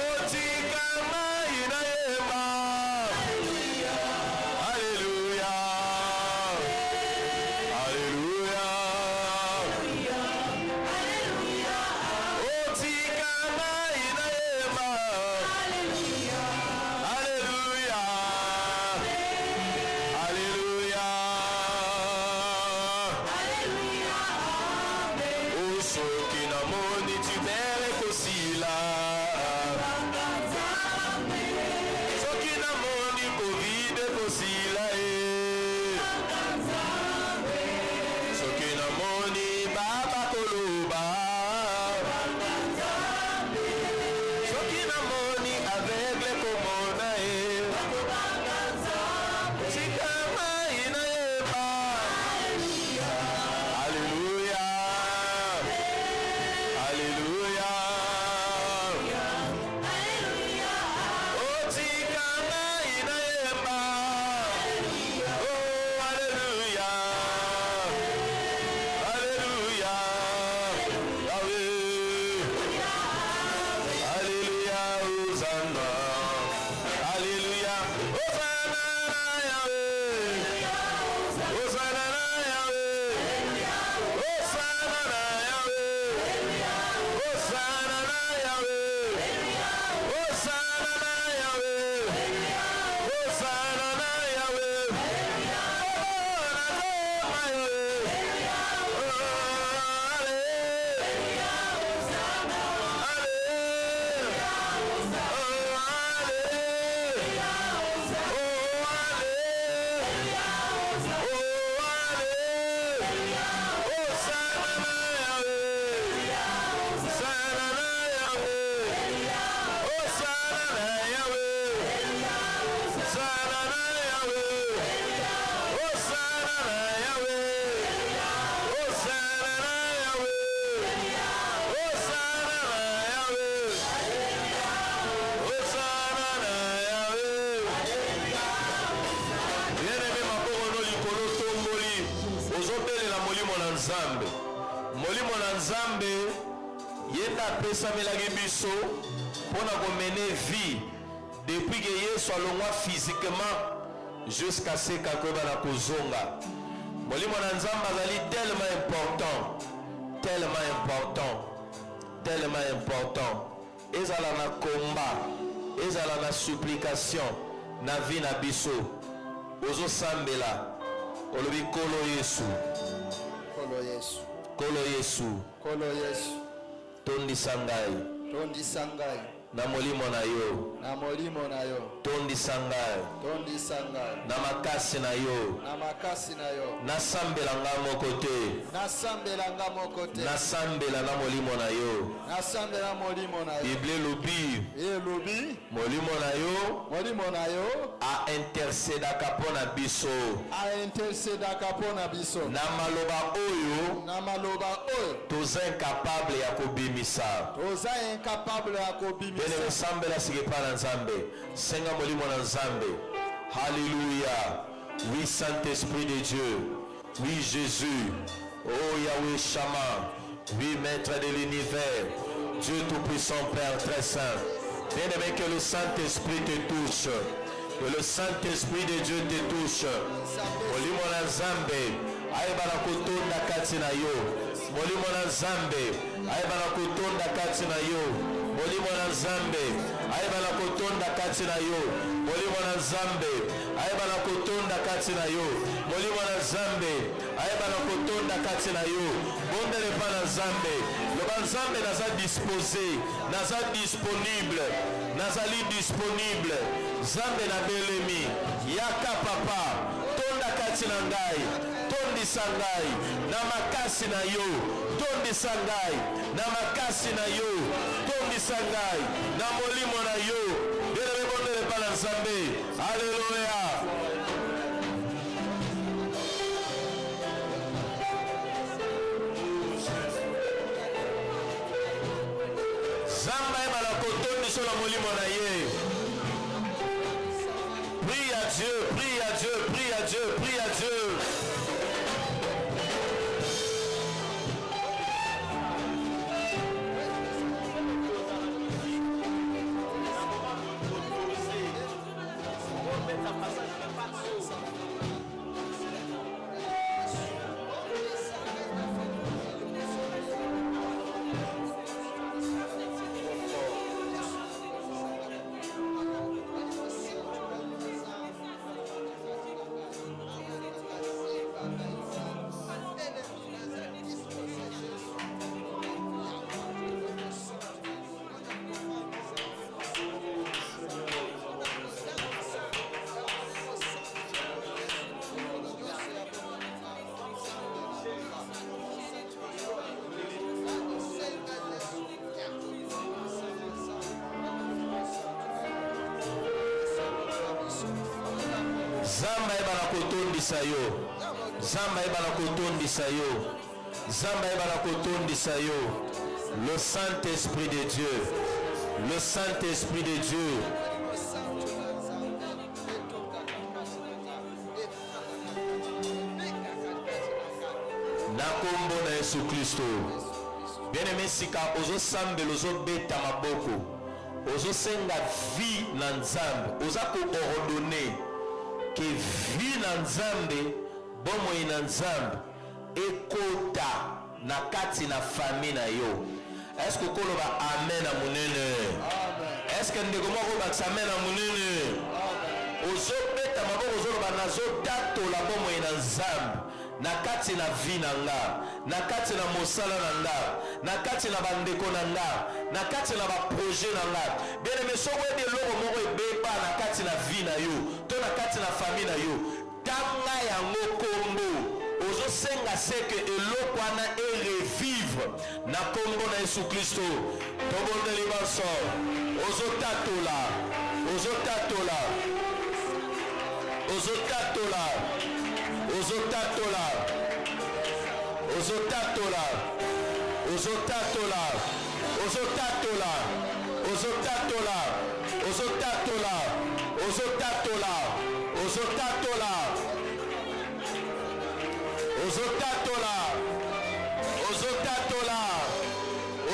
Otika maina yema. Alléluia. Alléluia. Otika maina yema. Alléluia. Alléluia. Osoki namoni tibere kosila. Soki namoni Covid kosila. Soki namoni baba koloba. Soki namoni aveugle komona. Sikama inaeba. Alléluia. Alléluia. Otikama inaeba. Oh, alléluia. Alléluia. Yahweh. Alléluia. Hosanna. Alléluia. Hosanna na Yahweh. Hosanna na Yahweh. Hosanna na Yahweh. Hosanna na Yahweh. Hosanna na Yahweh. Hosanna na Yahweh. Molimo na Nzambe yenda pesa melagi biso pona ko mener vie depuis que Yesu alongwa physiquement jusqu'à ce qu'akoba na kozonga. Molimo na Nzambe azali tellement important, tellement important, tellement important. Ezala na komba ezala na supplication na vie na biso ozo sambela olobi kolo Yesu Kolo Yesu. kolo Yesu Kolo Yesu. tondisa ngai Tondisa ngai. na molimo na yo Na molimo na yo. tondisa ngai Tondisa ngai. na makasi na yo Na makasi na yo. nasambela ngai moko te Nasambela nga moko te. nasambela na molimo na yo Nasambela molimo na yo. bible elobi Elobi. molimo na yo Molimo na yo. aintercedaka mpo na biso Aintercedaka mpo na biso. na maloba oyo Na maloba oyo. toza incapable ya kobimisa Toza incapable ya kobimisa. bene kosambela sike epai na nzambe senga molimo na nzambe halleluya oui Saint-Esprit de Dieu oui Jésus oh Yahweh Shama oui Maître de l'univers Dieu Tout-Puissant Père très saint bien aimé que le Saint-Esprit te touche que le Saint-Esprit de Dieu te touche molimo na nzambe ayebana kotonda kati na yo molimo na nzambe ayebana kotonda kati na yo molimo na nzambe ayebana kotonda kati na yo molimo na nzambe ayebana kotonda kati na yo molimo na nzambe ayebana kotonda kati na yo bondele pa na nzambe loba nzambe naza disposé naza disponible nazali disponible nzambe na belemi yaka papa tonda kati na ngai tondisa ngai na makasi na yo tondisa ngai na makasi na yo tondisa ngai na molimo na yo belebe bondele pa na nzambe alleluya nzambe ayebana kotondisa na molimo na ye prie à Dieu prie à Dieu prie à Dieu prie à Dieu Zamba ebana kotondisa yo Zamba ebana kotondisa yo Zamba ebana kotondisa yo le Saint-Esprit de Dieu le Saint-Esprit de Dieu na kombo na Yesu Kristo bien-aimé sika ozo sambela ozo beta maboko ozo senga vie na nzambe oza ko ordonner que vie na nzambe bomoi na nzambe ekota na kati na famille na yo est-ce que koloba amen na munene est-ce que ndeko moko bakisa amen na munene ozobeta maboko ozoloba nazotatola bomoi na nzambe na kati na vie na nga na kati na mosala na nga na kati na bandeko na nga na kati na baprojet na nga bien aimé soko ede eloko moko ebeba na kati na vie na yo to na kati na famille na yo tanga yango kombo ozosenga seke eloko wana erevivre na kombo na Yesu Kristo tobondeli banso ozotatola ozotatola ozotatola ozotatola ozotatola ozotatola ozotatola ozotatola ozotatola ozotatola ozotatola ozotatola ozotatola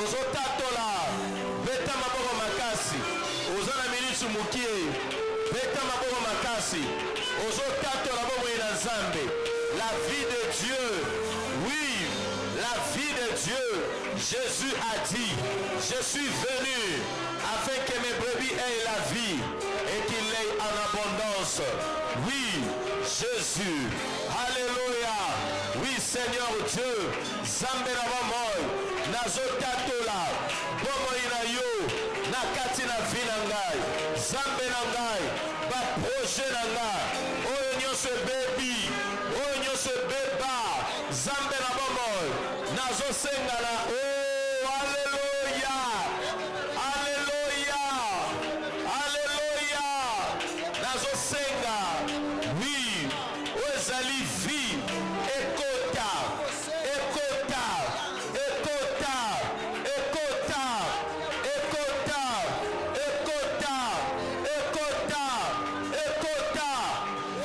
ozotatola beta maboko makasi oza na miniti mokie beta maboko makasi ozotatola bomoi na nzambe la vie de Dieu oui la vie de Dieu, Jésus a dit, je suis venu afin que mes brebis aient la vie et qu'il l'ait en abondance. Oui, Jésus. Alléluia. Oui, Seigneur Dieu. Zambe na bamoy. Nazotatola. Bomo inayo. Nakati na vinangai. Zambe nangai. Ba projet nangai. Oyo nyose baby. Oyo nyose beba. Zambe na bamoy. Nazosengala. Oh, alléluia. Alléluia. Alléluia. Nazosenga. Oui. Ozali vie. Ekota. Ekota. Ekota. Ekota. Ekota. Ekota. Ekota. Ekota.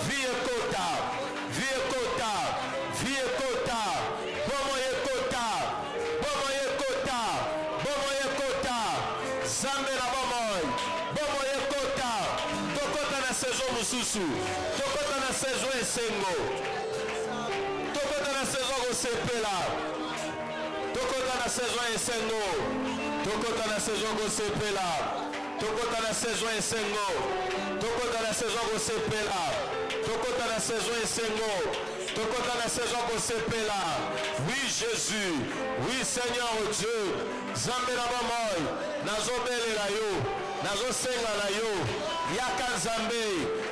Vie ekota. Vie ekota. Vie ekota. Bomo ekota. Bomo ekota. Bomo ekota. Zambe na bomoy. Bomo ekota. Tokota na saison mususu. Tokota na saison esengo. Tokota na saison kosepela. Tokota na saison esengo. Tokota na saison kosepela. Tokota na saison esengo. Tokota na saison kosepela. Tokota na saison esengo. Tokota na saison kosepela. Oui Jésus. Oui Seigneur Dieu. Zambe na bamoy. Nazobelela yo. Nazosenga na yo. Yaka Nzambe.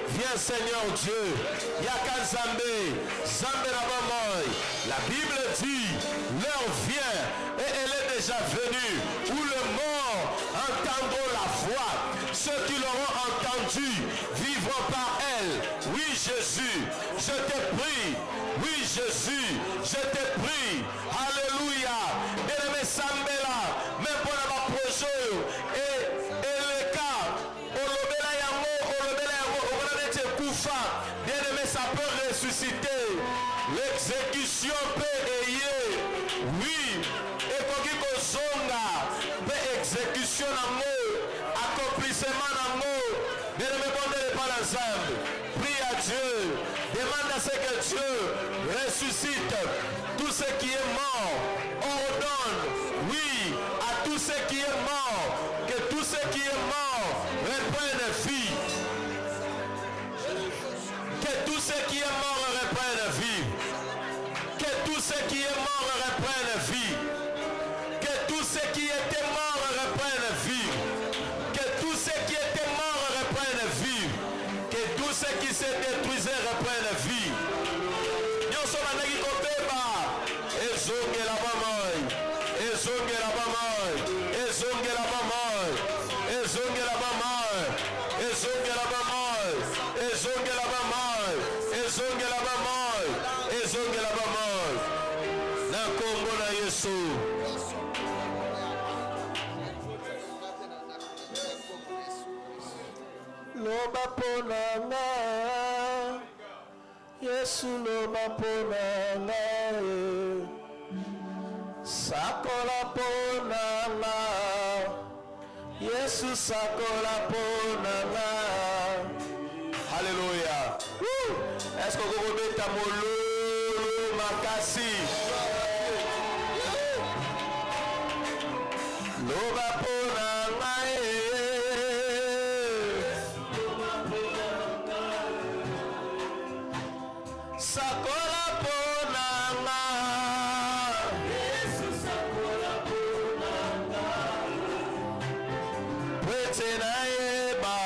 Viens Seigneur Dieu. Yaka Nzambe. Zambe na bamoy. La Bible dit, l'heure vient et elle est déjà venue où le mort entendront la voix. Ceux qui l'auront entendu vivront par elle. Oui Jésus, je te prie. Oui Jésus, je te prie. Alléluia. Bien-aimé Sambela, même pour la projet et le cas, olobela yango, okonete kufa. Bien-aimé, ça peut ressusciter. L'exécution peut ayer. Oui, et koki kozonga, peut exécution nango, accomplissement nango. Bien-aimé, bondele par l'ensemble. Prie à Dieu. Demande à ce que Dieu ressuscite tout ce qui est mort. Ordonne, oui, à tout ce qui est mort, que tout ce qui est mort reprenne vie. Que tout ce qui est mort reprenne vie. Que tout ce qui est mort reprenne vie. Que tout ce qui était mort reprenne vie. Que tout ce qui était mort reprenne vie. Que tout ce qui s'est détruisé reprenne vie. Nyonso bandaki kobeba ezongela bamoy. Ezongela bamoy. Ezongela bamoy. Ezongela bamoy. Ezongela bamoy. Ezongela bamoy. Ezongela bamoy. Ezongela bamoy. Na kombo na Yesu. Loba ponanga. Yesu loba ponanga. Sakola ponanga. Yesu sakola ponanga. Alléluia. Est-ce que vous pouvez mettre mololo makasi? Loba ponanga. Sakola ponanga. Yesu sakola ponanga. Pwete na eba.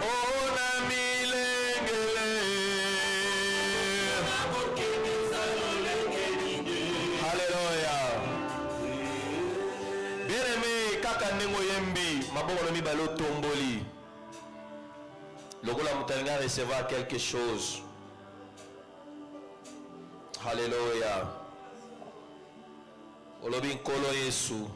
Ona milengele. Alléluia. Bien-aimé, kaka ndenge oyembi, maboko na mibale otomboli. Lokola mutanga recevoir quelque chose. Alléluia. Olobi nkolo Yesu.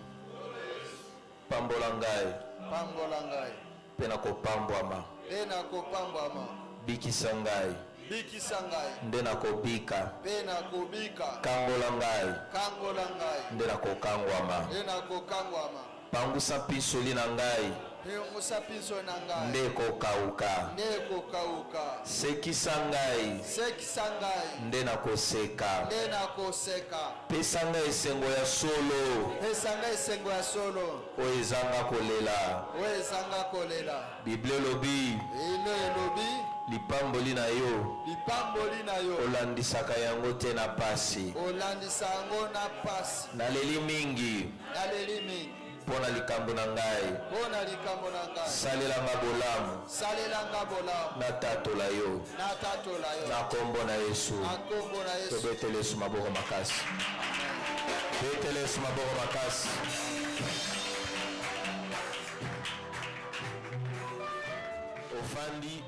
Pambola ngai. Pambola ngai. Pena kopambwama. Pena kopambwama. Bikisa ngai. Bikisa ngai. Nde nakobika. Pena kobika. Kangola ngai. Kangola ngai. Nde nakokangwama. Nde nakokangwama. Pangusa pisoli na ngai. peyongosa piso na ngai nde kokauka, nde kokauka sekisa ngai sekisa ngai nde nakoseka, nde nakoseka pesa ngai esengo ya solo pesa ngai esengo ya solo oyo ezanga kolela. oyo ezanga kolela. Bible elobi ino elobi lipamboli na yo lipamboli na yo olandisaka yango te na pasi. olandisa yango na pasi. Naleli mingi naleli mingi mpo na likambo na ngai, mpo na likambo na ngai salelanga bolamu salelanga bolamu natatola yo natatola yo na kombo na Yesu. na kombo na Yesu. Tobetele Yesu maboko makasi, betele Yesu maboko makasi. Ofandi